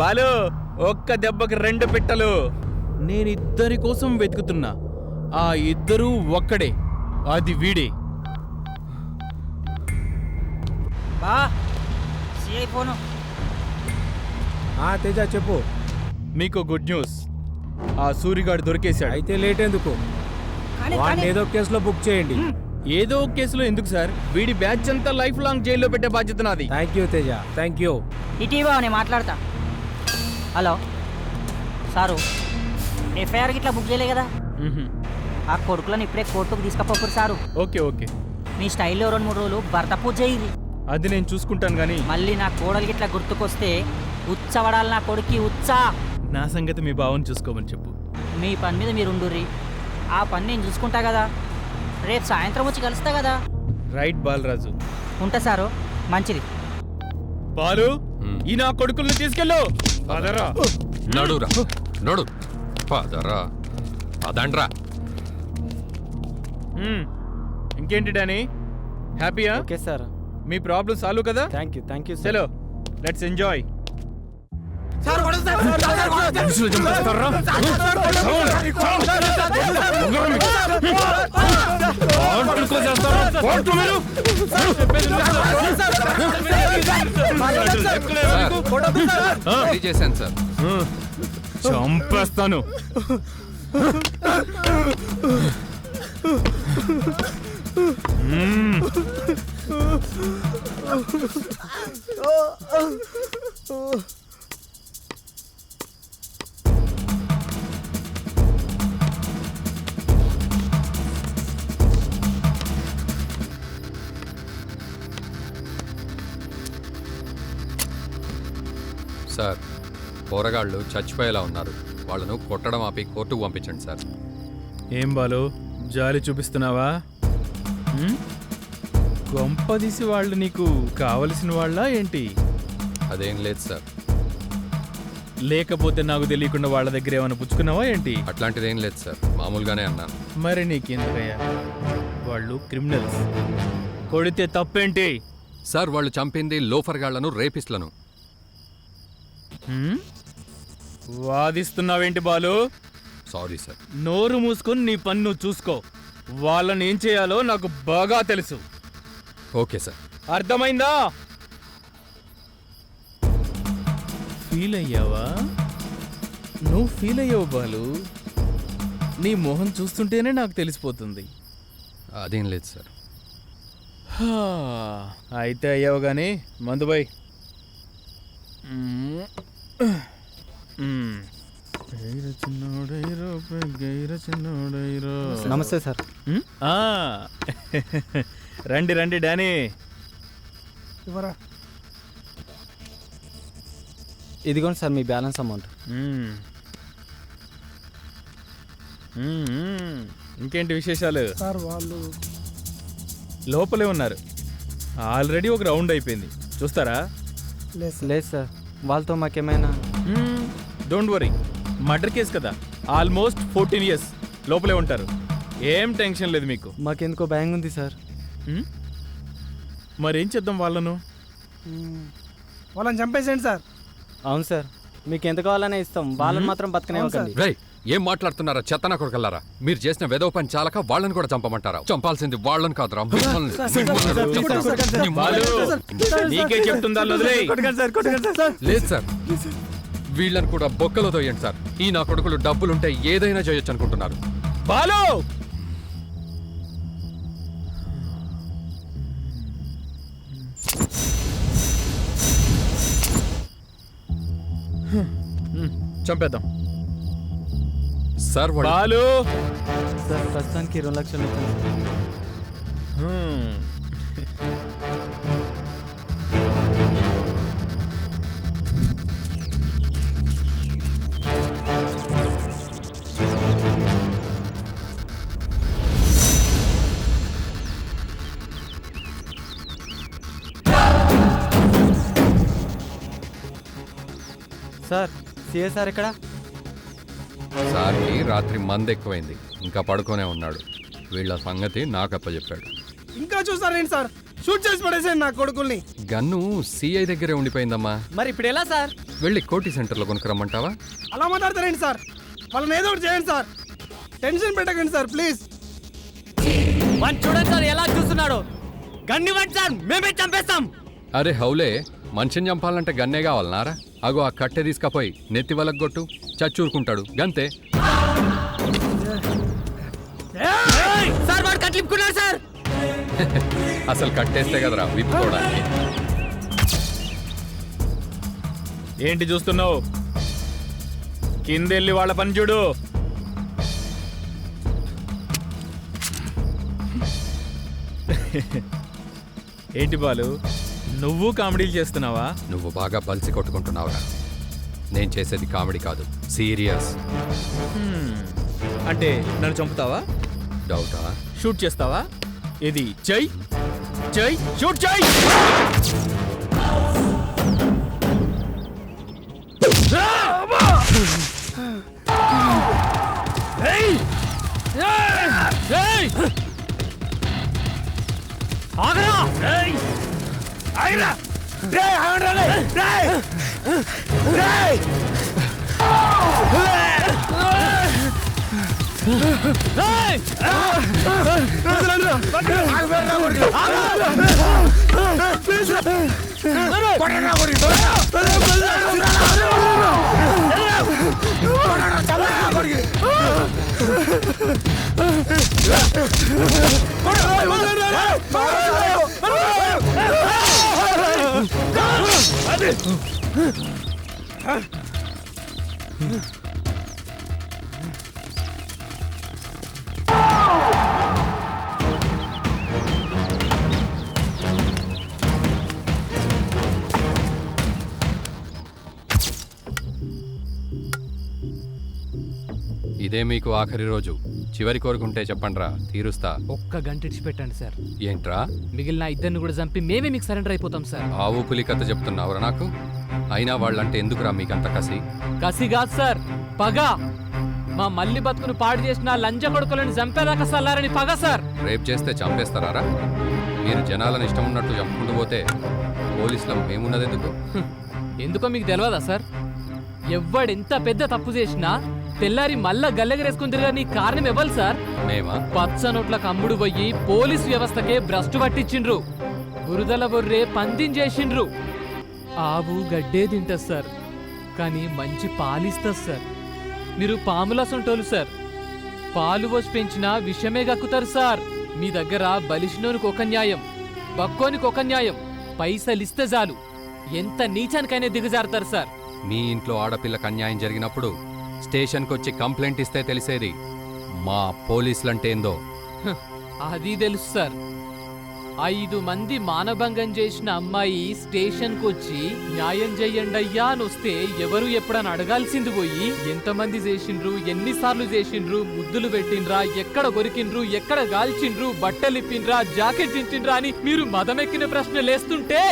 Speaker 13: బాలు, ఒక్క దెబ్బకి 2 పిట్టలు. నేను ఇద్దరి కోసం వెతుకుతున్నా. ఆ ఇద్దరూ ఒక్కడే, అది వీడే.
Speaker 12: బా సీఐ ఫోను.
Speaker 4: తేజ చెప్పు.
Speaker 13: మీకు గుడ్ న్యూస్. ఆ సూరిగాడు దొరికేశాడు.
Speaker 4: అయితే లేట్ ఎందుకు? వాడిని ఏదో కేసులో బుక్ చేయండి.
Speaker 13: ఏదో కేసులో ఎందుకు సార్? వీడి బ్యాచ్ అంతా లైఫ్ లాంగ్ జైల్లో పెట్టే బాధ్యత నాది.
Speaker 4: Thank you Teja, thank you.
Speaker 12: ఇటీవా నేను మాట్లాడతా. హలో సారు, ఎఫ్ఐఆర్ గిట్లా బుక్ చేయలే కదా? ఆ కొడుకులను ఇప్పుడే కోర్టుకు తీసుకపోరు సారు.
Speaker 13: Okay okay.
Speaker 12: మీ స్టైల్లో 2-3 రోజులు భర్త పూజ చేయి.
Speaker 13: అది నేను చూసుకుంటాను కానీ
Speaker 12: మళ్ళీ నా కోడలు గిట్లా గుర్తుకొస్తే ఉచ్చవడాలి నా కొడుక్కి ఉచ్చా.
Speaker 13: నా సంగతి మీ బావని చూసుకోమని చెప్పు.
Speaker 12: మీ పని మీద మీరు ఉండుర్రి, ఆ పని నేను చూసుకుంటా కదా. రేపు సాయంత్రం వచ్చి కలుస్తా కదా.
Speaker 13: రైట్ బాలరాజు.
Speaker 12: ఉంటా సారు, మంచిది.
Speaker 13: బాలు, ఈ నా కొడుకుల్ని తీసుకెళ్ళు. పదరా.
Speaker 15: నడురా నడు పదరా అదండ్రా.
Speaker 13: ఇంకేంటి డానీ, హ్యాపీయా?
Speaker 1: Okay sir.
Speaker 13: మీ ప్రాబ్లం సాల్వ్ కదా?
Speaker 1: Thank you sir.
Speaker 13: చలో లెట్స్ ఎంజాయ్.
Speaker 15: చేశాను సార్.
Speaker 13: చంపేస్తాను.
Speaker 15: సార్, పోరగాళ్ళు చచ్చిపోయేలా ఉన్నారు. వాళ్ళను కొట్టడం ఆపి కోర్టుకు పంపించండి సార్.
Speaker 13: ఏం బాలు, జాలి చూపిస్తున్నావా? గొంపదీసి వాళ్ళు నీకు కావలసిన వాళ్ళ ఏంటి?
Speaker 15: అదేం లేదు సార్.
Speaker 13: లేకపోతే నాకు తెలియకుండా వాళ్ళ దగ్గర ఏమైనా పుచ్చుకున్నావా ఏంటి?
Speaker 15: అట్లాంటిదేం లేదు సార్, మామూలుగానే అన్నాను.
Speaker 13: మరి నీకెందుకయ్యా? వాళ్ళు క్రిమినల్స్, కొడితే తప్పేంటి?
Speaker 15: సార్, వాళ్ళు చంపింది లోఫర్గాళ్లను, రేపిస్ట్లను.
Speaker 13: వాదిస్తున్నావేంటి బాలు?
Speaker 15: Sorry sir.
Speaker 13: నోరు మూసుకొని నీ పన్ను చూసుకో. వాళ్ళని ఏం చేయాలో నాకు బాగా తెలుసు.
Speaker 15: Okay sir.
Speaker 13: అర్థమైందా? ఫీల్ అయ్యావా? నువ్వు ఫీల్ అయ్యావు బాలు. నీ మొహం చూస్తుంటేనే నాకు తెలిసిపోతుంది.
Speaker 15: అదేం లేదు సార్.
Speaker 13: అయితే అయ్యావు కానీ మందుబాయ్.
Speaker 1: నమస్తే సార్.
Speaker 13: రండి రండి డానీ.
Speaker 14: ఇవ్వరా.
Speaker 1: ఇదిగోండి సార్ మీ బ్యాలెన్స్ అమౌంట్.
Speaker 13: ఇంకేంటి విశేషాలు?
Speaker 14: సార్ వాళ్ళు
Speaker 13: లోపలే ఉన్నారు. ఆల్రెడీ ఒక రౌండ్ అయిపోయింది, చూస్తారా?
Speaker 1: లేదు సార్, వాళ్ళతో మాకేమైనా.
Speaker 13: డోంట్ వరీ, మర్డర్ కేసు కదా, ఆల్మోస్ట్ 14 years లోపలే ఉంటారు. ఏం టెన్షన్ లేదు మీకు.
Speaker 1: మాకెందుకో భయంగా ఉంది సార్.
Speaker 13: మరేం చేద్దాం వాళ్ళను?
Speaker 14: వాళ్ళని చంపేసేయండి సార్.
Speaker 1: అవును సార్, మీకు ఎంత కావాలనే ఇస్తాం, వాళ్ళని మాత్రం బతకనివ్వకండి.
Speaker 15: రేయ్, ఏం మాట్లాడుతున్నారా చెత్తనా కొడుకల్లారా? మీరు చేసిన వెధవ పని చాలక వాళ్ళని కూడా చంపమంటారా? చంపాల్సింది వాళ్ళని కాదురా, మిమ్మల్ని.
Speaker 13: నీకే చెప్తుందా?
Speaker 15: లేదు సార్, వీళ్ళని కూడా బొక్కలో తోయండి సార్. ఈ నా కొడుకులు డబ్బులుంటే ఏదైనా చేయొచ్చు అనుకుంటున్నారు.
Speaker 13: బాలు, చంపేద్దాం
Speaker 15: సార్.
Speaker 13: బాలు
Speaker 1: సార్, ప్రస్తుతానికి 2 లక్షలు ఇచ్చాను. సార్, సిఎస్ఆర్ ఎక్కడ?
Speaker 15: సార్కి రాత్రి మందు ఎక్కువైంది, ఇంకా పడుకోనే ఉన్నాడు. వీళ్ళ సంగతి నాకప్పచెప్పాడు.
Speaker 14: ఇంకా చూస్తారేంటి సార్? షూట్ చేసి పడేసేయండి నా కొడుకుల్ని.
Speaker 15: గన్ను సిఐ దగ్గరే ఉండిపోయిందమ్మా.
Speaker 1: మరి ఇప్పుడు ఎలా సార్?
Speaker 15: వెళ్ళి కోటి సెంటర్లో కొనుక్కరమ్మంటావా?
Speaker 14: అలా మాట్లాడతారేంటి సార్? వాళ్ళని ఏదో ఒకటి చేయండి సార్. టెన్షన్ పెట్టకండి సార్ ప్లీజ్.
Speaker 1: చూడండి సార్ ఎలా చూస్తున్నాడు. గన్ను ఇవ్వండి సార్, మేమే చంపేస్తాం.
Speaker 15: అరే హౌలే, మనిషిని చంపాలంటే గన్నే కావాలన్నారా? అగో ఆ కట్టె తీసుకపోయి నెత్తి వలగొట్టు, చచ్చూరుకుంటాడు గంతే.
Speaker 1: సార్ వాడు కట్లిప్పుకున్నాడు సార్.
Speaker 15: అసలు కట్టేస్తే కదరా విప్పుకోవడానికి.
Speaker 13: ఏంటి చూస్తున్నావు? కిందెళ్ళి వాళ్ళ పని చూడు. ఏంటి బాలు, నువ్వు కామెడీలు చేస్తున్నావా?
Speaker 15: నువ్వు బాగా బలిసి కొట్టుకుంటున్నావురా. నేను చేసేది కామెడీ కాదు, సీరియస్.
Speaker 13: అంటే నన్ను చంపుతావా?
Speaker 15: డౌటా?
Speaker 13: షూట్ చేస్తావా? ఇది జై జై షూట్ జై.
Speaker 15: ఇదే మీకు ఆఖరి రోజు. చివరి కోరుకుంటే చెప్పండ్రా, తీరుస్తా.
Speaker 3: ఒక్క గంట ఇచ్చిపెట్టండి సార్.
Speaker 15: ఏంట్రా?
Speaker 3: మిగిలిన ఇద్దరిని కూడా చంపి మేమే మీకు సరెండర్ అయిపోతాం సార్.
Speaker 15: ఆవు పులి కథ చెప్తున్నావురా నాకు? అయినా వాళ్ళంటే ఎందుకురా మీకంత కసి?
Speaker 3: కసి కాదు సార్, పగ. మా మల్లి బతుకును పాడు చేసిన లంజ కొడుకులను చంపేదాకా సల్లారని పగ సార్.
Speaker 15: రేప్ చేస్తే చంపేస్తారా? మీరు జనాలను ఇష్టం ఉన్నట్టు చంపుకుంటూ పోతే పోలీసులం మేమున్నది ఎందుకు?
Speaker 3: ఎందుకో మీకు తెలియదా సార్? ఎవ్వడెంత పెద్ద తప్పు చేసినా తెల్లారి మళ్ళా గల్లెగరేసుకుని తిరగని కారణం ఇవ్వాలి సార్.
Speaker 15: మేమా?
Speaker 3: పచ్చ నోట్లకు అమ్ముడు పోయి పోలీసు వ్యవస్థకే భ్రష్టు పట్టించిండ్రు. బురదల బొర్రే పందించేసిండ్రు. ఆవు గడ్డే తింటది సార్, కానీ మంచి పాలిస్తుంది సార్. మీరు పాముల సొంటోలు సార్. పాలు పోసి పెంచినా విషమే గక్కుతారు సార్. మీ దగ్గర బలిసినోనికి ఒక న్యాయం, బక్కోనికి ఒక న్యాయం. పైసలిస్తే చాలు ఎంత నీచానికైనా దిగజారుతారు సార్.
Speaker 15: మీ ఇంట్లో ఆడపిల్లకు అన్యాయం జరిగినప్పుడు స్టేషన్కి వచ్చి కంప్లైంట్ ఇస్తే తెలిసేది మా పోలీసులంటే ఏందో.
Speaker 3: అది తెలుసు సార్. 5 మంది మానభంగం చేసిన అమ్మాయి స్టేషన్కి వచ్చి న్యాయం చెయ్యండయ్యా అని వస్తే ఎవరు ఎప్పుడని అడగాల్సింది పోయి ఎంతమంది చేసిండ్రు, ఎన్నిసార్లు చేసిండ్రు, ముద్దులు పెట్టిండ్రా, ఎక్కడ కొరికిండ్రు, ఎక్కడ గాల్చిండ్రు, బట్టలిప్పిండ్రా, జాకెట్ చించిండ్రా అని మీరు మదమెక్కిన ప్రశ్న లేస్తుంటే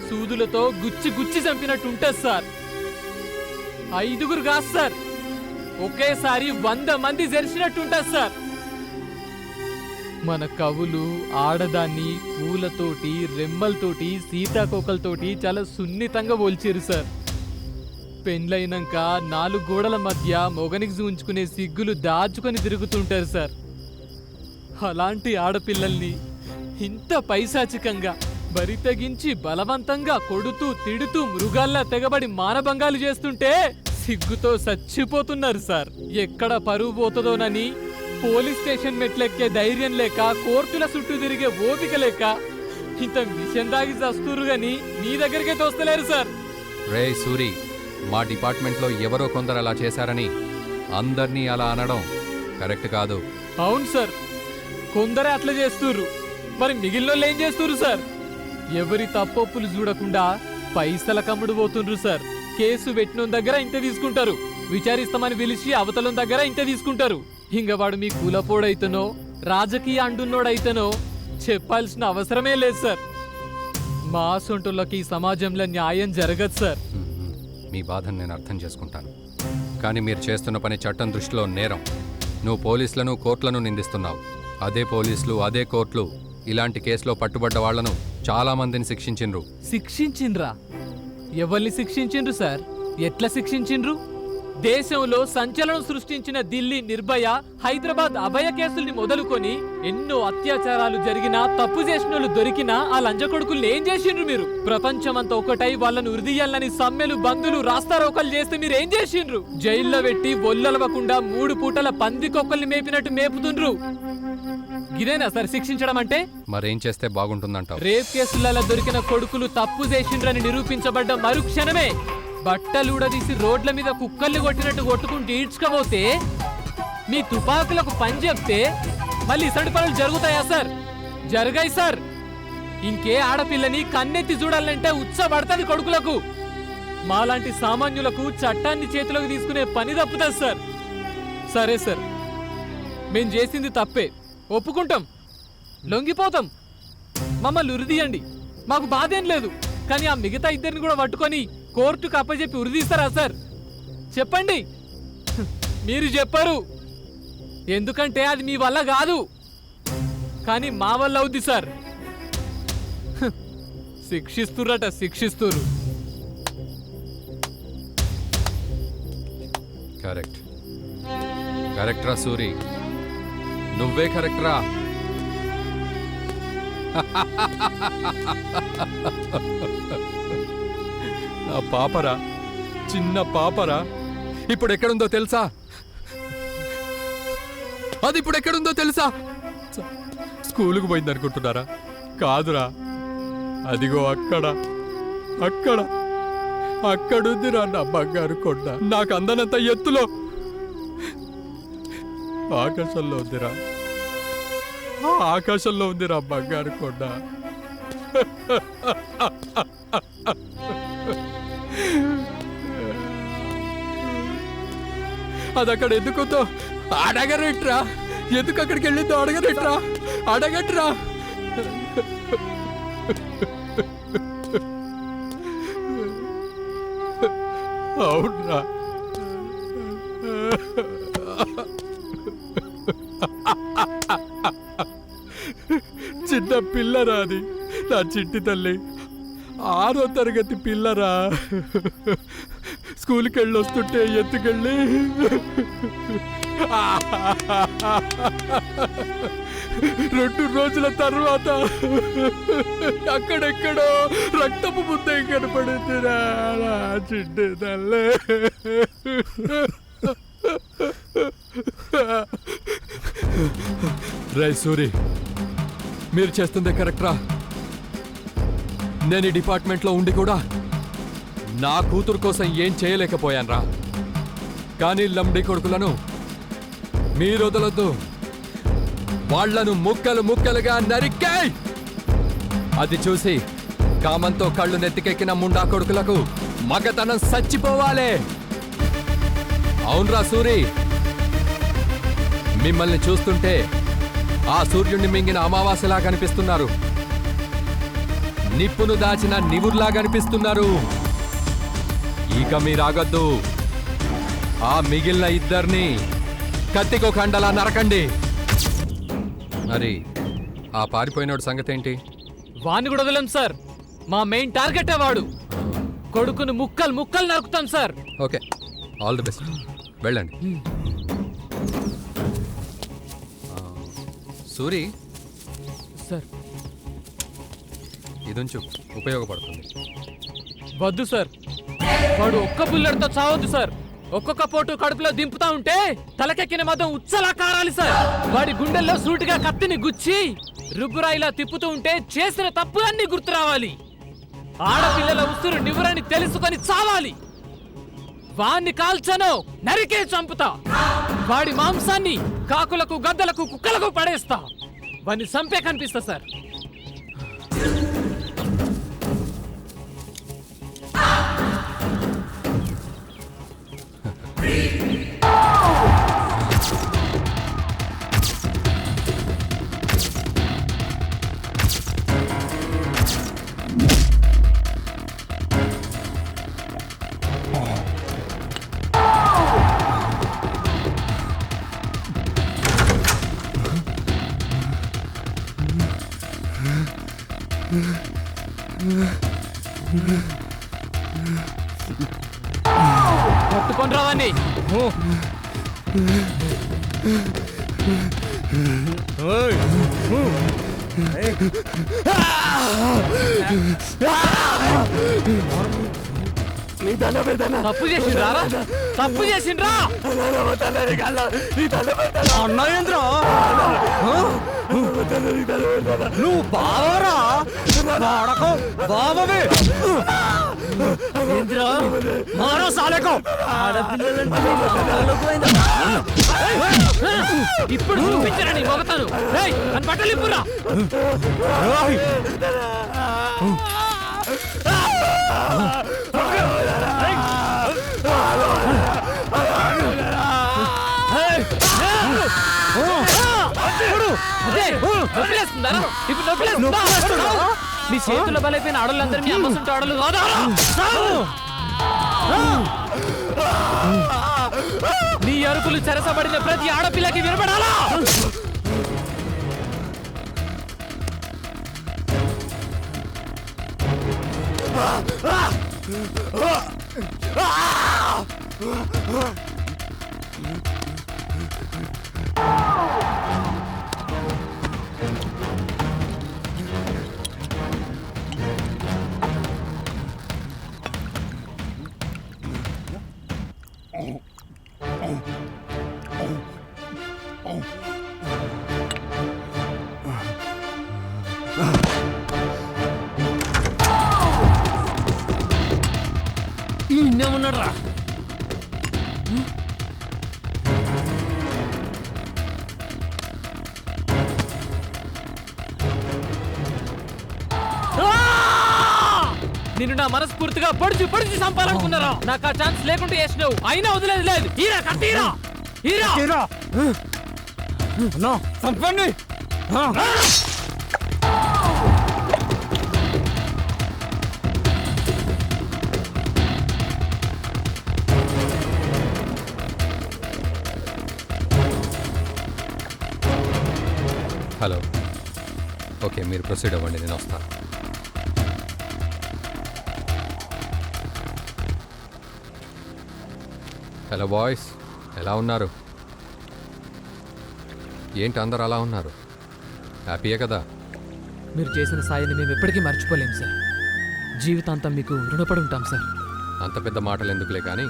Speaker 3: సూదులతో గుచ్చి గుచ్చి చంపినట్టుంటది సార్. 5 కాదు సార్, ఒకేసారి 100 మంది జరిచినట్టుంటది సార్. మన కవులు ఆడదాన్ని పూలతోటి, రెమ్మలతోటి, సీతాకోకలతోటి చాలా సున్నితంగా పోల్చారు సార్. పెండ్లైనాక 4 గోడల మధ్య మొగనికి చూంచుకునే సిగ్గులు దాచుకొని తిరుగుతుంటారు సార్. అలాంటి ఆడపిల్లల్ని ఇంత పైశాచికంగా బరి తెగించి బలవంతంగా కొడుతూ తిడుతూ మృగాల్లా తెగబడి మానభంగాలు చేస్తుంటే సిగ్గుతో చచ్చిపోతున్నారు సార్. ఎక్కడ పరువు పోతుందోనని పోలీస్ స్టేషన్ మెట్లెక్కే ధైర్యం లేక, కోర్టుల చుట్టూ తిరిగే ఓపిక లేక ఇంత విషయం దాగి చస్తూరు గాని మీ దగ్గరికే తోస్తలేరు సార్.
Speaker 15: రే సూరి, మా డిపార్ట్మెంట్లో ఎవరో కొందరు అలా చేశారని అందర్నీ అలా అనడం కరెక్ట్ కాదు.
Speaker 3: అవును సార్, కొందరే అట్లా చేస్తుర్రు. మరి మిగిలినోళ్ళు ఏం చేస్తుర్రు సార్? ఎవరి తప్పొప్పులు చూడకుండా పైసల కమ్ముడు పోతుండ్రు సార్. కేసు పెట్టిన దగ్గర ఇంత తీసుకుంటారు, విచారిస్తామని పిలిచి అవతలం దగ్గర ఇంత తీసుకుంటారు. ఇంక వాడు మీ కులపోడైతేనో రాజకీయ అండున్నోడైతేనో చెప్పాల్సిన అవసరమే లేదు సార్. మా సొంటులకి ఈ సమాజంలో న్యాయం జరగదు సార్.
Speaker 15: మీ బాధను నేను అర్థం చేసుకుంటాను, కానీ మీరు చేస్తున్న పని చట్టం దృష్టిలో నేరం. నువ్వు పోలీసులను, కోర్టులను నిందిస్తున్నావు. అదే పోలీసులు, అదే కోర్టులు ఇలాంటి కేసులో పట్టుబడ్డ వాళ్లను చాలా మందిని శిక్షించిండ్రు.
Speaker 3: శిక్షించిండ్రా? ఎవరిని శిక్షించిండ్రు సార్? ఎట్లా శిక్షించిండ్రు? దేశంలో సంచలనం సృష్టించిన ఢిల్లీ నిర్భయ, హైదరాబాద్ అభయ కేసుల్ని మొదలుకొని ఎన్నో అత్యాచారాలు జరిగినా, తప్పు చేసినోళ్ళు దొరికినా ఆ లంజ కొడుకుల్ని ఏం చేసిండ్రు మీరు? ప్రపంచమంతా ఒకటై వాళ్ళను ఉరిదీయాలని సమ్మెలు, బందులు, రాస్తారోకలు చేస్తే మీరు ఏం చేసిండ్రు? జైల్లో పెట్టి ఒల్లలవకుండా 3 పూటల పందికొక్కల్ని మేపినట్టు మేపుతుండ్రు. ఇదేనా సార్ శిక్షించడం అంటే?
Speaker 15: మరేం చేస్తే బాగుంటుందంటావు?
Speaker 3: రేప్ కేసులలో దొరికిన కొడుకులు తప్పు చేసిండ్రని నిరూపించబడ్డ మరుక్షణమే బట్టలుడదీసి రోడ్ల మీద కుక్కల్ని కొట్టినట్టు కొట్టుకుంటూ ఈడ్చుకపోతే, మీ తుపాకులకు పని చెప్తే మళ్ళీ ఇసడి పనులు జరుగుతాయా సార్? జరగాయి సార్. ఇంకే ఆడపిల్లని కన్నెత్తి చూడాలంటే ఉత్సాహపడతాది కొడుకులకు. మాలాంటి సామాన్యులకు చట్టాన్ని చేతిలోకి తీసుకునే పని తప్పుతుంది సార్. సరే సార్, మేం చేసింది తప్పే, ఒప్పుకుంటాం. లొంగిపోతాం. మమ్మల్ని ఉరిదీయండి, మాకు బాధేం లేదు. కానీ ఆ మిగతా ఇద్దరిని కూడా పట్టుకొని కోర్టుకు అప్పచెప్పి ఉరిదీస్తారా సార్? చెప్పండి. మీరు చెప్పరు, ఎందుకంటే అది మీ వల్ల కాదు, కానీ మా వల్ల అవుద్ది సార్. శిక్షిస్తుర్రట, శిక్షిస్తురు.
Speaker 15: కరెక్ట్ కరెక్ట్ రా సూరి, నువ్వే కరెక్ట్ రా. నా పాపరా, చిన్న పాపరా, ఇప్పుడు ఎక్కడుందో తెలుసా? అది ఇప్పుడు ఎక్కడుందో తెలుసా? స్కూలుకు పోయింది అనుకుంటున్నారా? కాదురా, అదిగో అక్కడ అక్కడ అక్కడుందిరా నా బంగారు కొండ. నాకు అందనంత ఎత్తులో ఆకాశంలో ఉందిరా, ఆకాశంలో ఉందిరా బంగారు కొండ. అది అక్కడ ఎందుకుందో అడగరేట్రా, ఎందుకు అక్కడికి వెళ్ళిందో అడగరేట్రా, అడగట్రా. అవునరా, చిన్న పిల్లరా అది, నా చిట్టి తల్లి. 6వ తరగతి పిల్లరా. స్కూల్కి వెళ్ళి వస్తుంటే ఎత్తుకెళ్ళి 2 రోజుల తర్వాత అక్కడెక్కడో రక్తపు ముద్ద కనపడుతురా నా చిట్టి తల్లి. రై సూరి, మీరు చేస్తుంది కరెక్ట్రా. నేను ఈ డిపార్ట్మెంట్లో ఉండి కూడా నా కూతురు కోసం ఏం చేయలేకపోయాన్రా. కానీ లంబడి కొడుకులను మీరు వదలొద్దు, వాళ్లను ముక్కలు ముక్కలుగా నరికాయ్. అది చూసి కామంతో కళ్ళు నెత్తికెక్కిన ముండా కొడుకులకు మగతనం చచ్చిపోవాలి. అవునరా సూరి, మిమ్మల్ని చూస్తుంటే ఆ సూర్యుడిని మింగిన అమావాస్యలా కనిపిస్తున్నారు, నిప్పును దాచిన నివుర్లా కనిపిస్తున్నారు. ఇక మీరాగద్దు, ఆ మిగిలిన ఇద్దరిని కత్తికో కండలా నరకండి. మరి ఆ పారిపోయినోడు సంగతి ఏంటి?
Speaker 3: వాణ్ణి కూడా వదలం సార్, మా మెయిన్ టార్గెట్ వాడు. కొడుకును ముక్కలు ముక్కలు నరుకుతాం సార్.
Speaker 15: ఓకే, ఆల్ ది బెస్ట్, వెళ్ళండి. సూరి
Speaker 3: సార్,
Speaker 15: ఇదుంచు, ఉపయోగపడుతుంది.
Speaker 3: వద్దు సార్, వాడు ఒక్క బుల్లెట్తో చావద్దు సార్. ఒక్కొక్క పోటు కడుపులో దింపుతా ఉంటే తలకెక్కిన మదం ఉచ్చలా కారాలి సార్. వాడి గుండెల్లో సూటిగా కత్తిని గుచ్చి రుబ్బురాయిలా తిప్పుతూ ఉంటే చేసిన తప్పులన్నీ గుర్తు రావాలి. ఆడపిల్లల ఉసురు నివురని తెలుసుకొని చావాలి. వాణ్ణి కాల్చను, నరికే చంపుతా. వాడి మాంసాన్ని కాకులకు, గద్దలకు, కుక్కలకు పడేస్తా. వాణ్ణి చంపే కనిపిస్తా సార్. పట్టుకొని రావాన్ని. తప్పు చేసిండ్రా, తప్పు చేసిండ్రా.
Speaker 1: అన్నయేంద్ర, నువ్వు బావరా? బావవే మారో సాలేకో.
Speaker 3: ఇప్పుడు చూపించరా నీ మొగతను. నన్ను పట్టలిప్పురా. అదే, నొప్పిలేస్తుందా? ఇప్పుడు నొప్పిలేస్తుందా? మీ చేతుల బలైపోయిన ఆడోళ్ళందరూ మీ అమ్మసుంటే ఆడలు కాదా? నీ అరుపులు చెరసబడిన ప్రతి ఆడపిల్లకి వినపడాలా? ఉన్నాడురా. నిన్ను నా మనస్ఫూర్తిగా పొడిచి పొడిచి చంపాలనుకున్నారా? నాకు ఆ ఛాన్స్ లేకుంటే చేసినావు, అయినా వదిలేదు లేదు. హీరా కట్టీరా, హీరా చంపండి.
Speaker 15: హలో, ఓకే, మీరు ప్రొసీడ్ అవ్వండి, నేను వస్తాను. హలో బాయ్స్, ఎలా ఉన్నారు? ఏంటి అందరు అలా ఉన్నారు? హ్యాపీయే కదా?
Speaker 3: మీరు చేసిన సాయాన్ని మేము ఎప్పటికీ మర్చిపోలేము సార్. జీవితాంతం మీకు రుణపడి ఉంటాం సార్.
Speaker 15: అంత పెద్ద మాటలు ఎందుకులే కానీ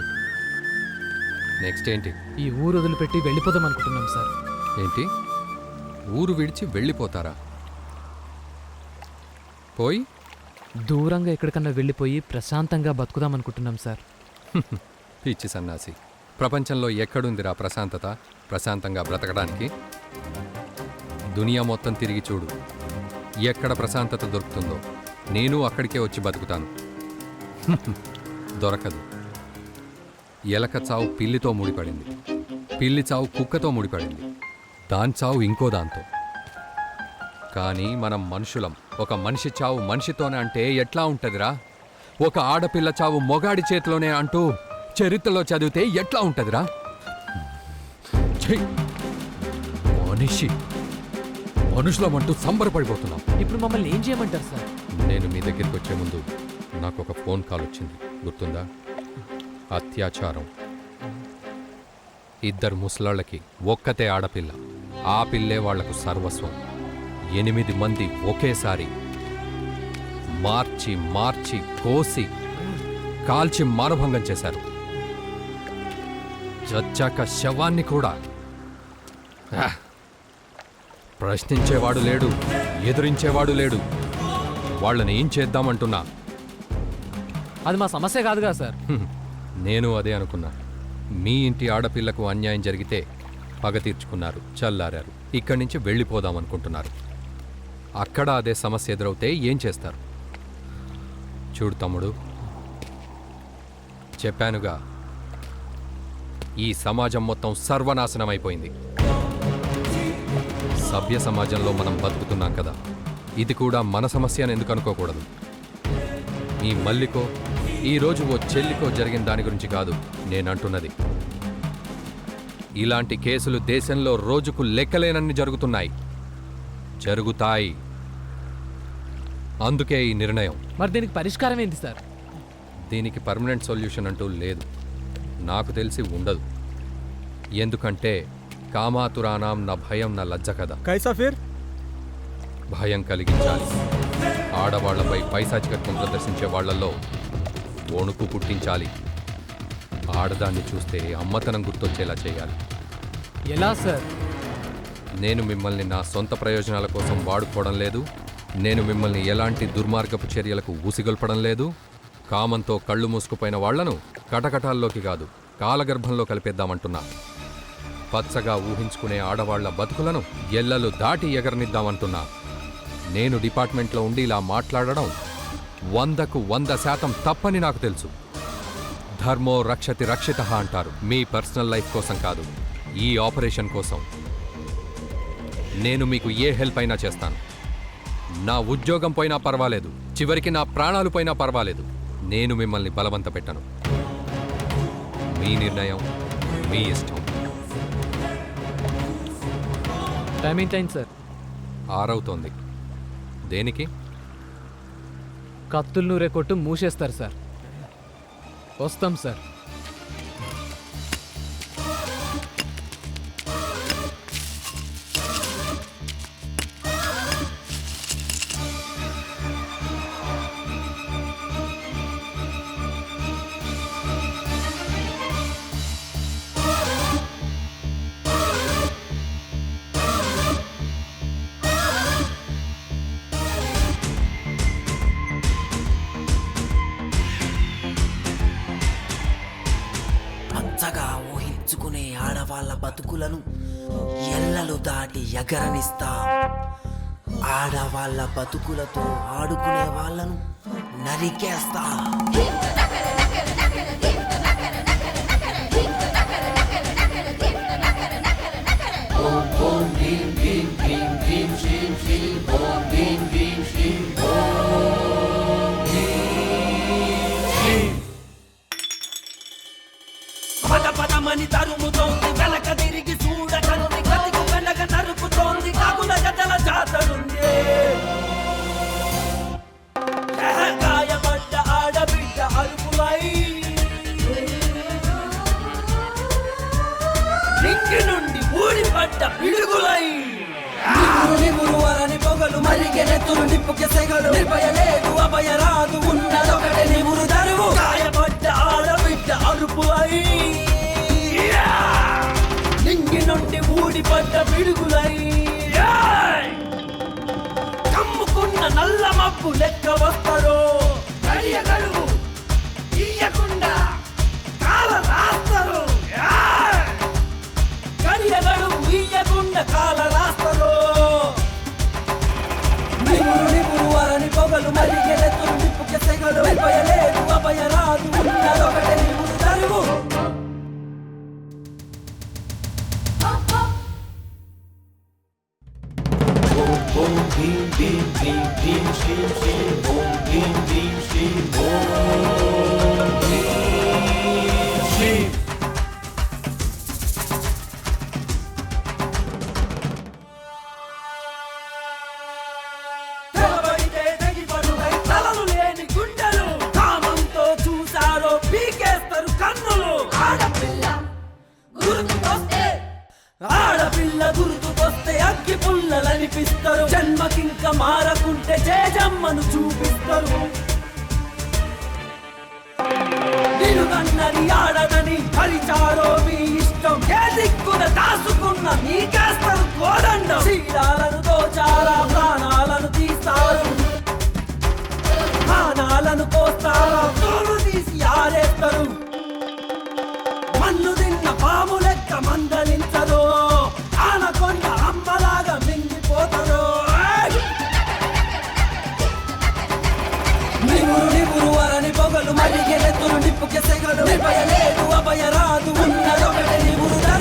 Speaker 15: నెక్స్ట్ ఏంటి?
Speaker 3: ఈ ఊరు వదిలిపెట్టి వెళ్ళిపోదాం అనుకుంటున్నాం సార్.
Speaker 15: ఏంటి, ఊరు విడిచి వెళ్ళిపోతారా? పోయి
Speaker 3: దూరంగా ఎక్కడికన్నా వెళ్ళిపోయి ప్రశాంతంగా బతుకుదాం అనుకుంటున్నాం సార్.
Speaker 15: పిచ్చి సన్నాసి, ప్రపంచంలో ఎక్కడుందిరా ప్రశాంతత? ప్రశాంతంగా బ్రతకడానికి దునియా మొత్తం తిరిగి చూడు, ఎక్కడ ప్రశాంతత దొరుకుతుందో. నేను అక్కడికే వచ్చి బతుకుతాను. దొరకదు. ఎలక చావు పిల్లితో ముడిపడింది, పిల్లి చావు కుక్కతో ముడిపడింది, దాని చావు ఇంకో దాంతో. కానీ మనం మనుషులం. ఒక మనిషి చావు మనిషితోనే అంటే ఎట్లా ఉంటుందిరా? ఒక ఆడపిల్ల చావు మొగాడి చేతిలోనే అంటూ చరిత్రలో చదివితే ఎట్లా ఉంటుందిరా? మనుషులమంటూ సంబరపడిపోతున్నాం.
Speaker 3: ఇప్పుడు మమ్మల్ని ఏం చేయమంటారు సార్?
Speaker 15: నేను మీ దగ్గరికి వచ్చే ముందు నాకు ఒక ఫోన్ కాల్ వచ్చింది, గుర్తుందా? అత్యాచారం. 2 ముసలాళ్ళకి ఒక్కతే ఆడపిల్ల, ఆ పిల్లే వాళ్లకు సర్వస్వం. 8 మంది ఒకేసారి మార్చి మార్చి కోసి కాల్చి మానభంగం చేశారు. చచ్చాక శవాన్ని కూడా ప్రశ్నించేవాడు లేడు, ఎదురించేవాడు లేడు. వాళ్ళని ఏం చేద్దామంటున్నా?
Speaker 3: అది మా సమస్య కాదుగా సార్.
Speaker 15: నేను అదే అనుకున్నా. మీ ఇంటి ఆడపిల్లకు అన్యాయం జరిగితే పగ తీర్చుకున్నారు, చల్లారారు, ఇక్కడి నుంచి వెళ్ళిపోదామనుకుంటున్నారు. అక్కడ అదే సమస్య ఎదురవుతే ఏం చేస్తారు? చూడు తమ్ముడు, చెప్పానుగా, ఈ సమాజం మొత్తం సర్వనాశనం అయిపోయింది. సభ్య సమాజంలో మనం బతుకుతున్నాం కదా, ఇది కూడా మన సమస్య అని ఎందుకు అనుకోకూడదు? ఈ మల్లికో ఈరోజు ఓ చెల్లికో జరిగిన దాని గురించి కాదు నేనంటున్నది. ఇలాంటి కేసులు దేశంలో రోజుకు లెక్కలేనన్ని జరుగుతున్నాయి, జరుగుతాయి. అందుకే ఈ నిర్ణయం.
Speaker 3: మరి దీనికి పరిష్కారం ఏంటి సార్?
Speaker 15: దీనికి పర్మనెంట్ సొల్యూషన్ అంటూ లేదు, నాకు తెలిసి ఉండదు. ఎందుకంటే కామాతురానాం నా భయం నా లజ్జ కదా.
Speaker 14: కైసా ఫిర్?
Speaker 15: భయం కలిగించాలి. ఆడవాళ్లపై పైశాచికత్వం ప్రదర్శించే వాళ్లలో వణుకు పుట్టించాలి. ఆడదాన్ని చూస్తే అమ్మతనం గుర్తొచ్చేలా చేయాలి.
Speaker 3: ఎలా సార్?
Speaker 15: నేను మిమ్మల్ని నా సొంత ప్రయోజనాల కోసం వాడుకోవడం లేదు. నేను మిమ్మల్ని ఎలాంటి దుర్మార్గపు చర్యలకు ఊసిగొల్పడం లేదు. కామంతో కళ్ళు మూసుకుపోయిన వాళ్లను కటకటాల్లోకి కాదు, కాలగర్భంలో కలిపేద్దామంటున్నా. పచ్చగా ఊహించుకునే ఆడవాళ్ల బతుకులను ఎల్లలు దాటి ఎగరనిద్దామంటున్నా. నేను డిపార్ట్మెంట్లో ఉండి ఇలా మాట్లాడడం 100కు 100% తప్పని నాకు తెలుసు. ధర్మో రక్షతి రక్షితః అంటారు. మీ పర్సనల్ లైఫ్ కోసం కాదు, ఈ ఆపరేషన్ కోసం. నేను మీకు ఏ హెల్ప్ అయినా చేస్తాను. నా ఉద్యోగం పోయినా పర్వాలేదు, చివరికి నా ప్రాణాలు పోయినా పర్వాలేదు. నేను మిమ్మల్ని బలవంత పెట్టను. మీ నిర్ణయం, మీ ఇష్టం.
Speaker 3: Timing time sir.
Speaker 15: 6 అవుతోంది. దేనికి?
Speaker 3: కత్తులు నూరే కొట్టు మూసేస్తారు సార్. వస్తాం సార్.
Speaker 16: పచ్చగా ఊహించుకునే ఆడవాళ్ళ బతుకులను ఎల్లలు దాటి ఎగరనిస్తా. ఆడవాళ్ళ బతుకులతో ఆడుకునే వాళ్ళను నరికేస్తా.
Speaker 7: పదమని తరుముతోంది, వెనక తిరిగి చూడకనుంది, గతికు వెనక నరుపుతోంది, కాకుల జతల జాతరుంది. గాయపడ్డ ఆడబిడ్డ అరుపులై నింగి నుండి ఊడిపడ్డ పిడుగులై నిమురు వరని పొగలు మరిగెనెత్తులు నిప్పుకి సెగలు. నిర్భయలేదు అభయరాదు ఉన్నదొకటి నిమురు దరువు. గాయపడ్డ ఆడబిడ్డ అరుపులై నింగి నుండి ఊడిపడ్డ పిడుగులై కమ్ముకున్న నల్ల మబ్బు లెక్క వస్తారు. గడియ గడువు ఇయ్యకుండా కాల రాస్తారు. గడియ గడువు ఇయ్యకుండా కాల రాస్తారు. నిమురు వరని పొగలు మరిగెనెత్తులు నిప్పుకి సెగలు. నిర్భయలేదు అభయరాదు ఉన్నదొకటి నిమురు దరువు. Boom, beam, beam, beam, beam, sheam, sheam, boom, beam, beam, sheam, boom, beam, sheam. తెలబడితే తెగిపడుగై తలలు లేని గుండెలు, కామంతో చూసారో పీకేస్తారు కన్నులు. ఆడపిల్ల గుర్తుకొస్తే అగ్గి పుల్లలనిపిస్తారు. జన్మకింక మారకుంటే జేజమ్మను చూపిస్తారు. నిలుగన్నది ఆడదని పరిచారో మీ ఇష్టం. ఏ దిక్కున దాసుకున్న మీకేస్తారు కోదండం. శీలాలను దోచారా, ప్రాణాలను తీస్తారు. ప్రాణాలను కోస్తారా, తోలు తీసి ఆరేస్తారు. మన్ను తిన్న పాము లెక్క మందలించదు. ఆనకొండ అమ్మలాగా మింగిపోతాడు. నిమురు వరని పొగలు మరిగెనెత్తులు నిప్పుకి సెగలు. నిర్భయలేదు అభయరాదు ఉన్నదొకటి నిమురు దరువు.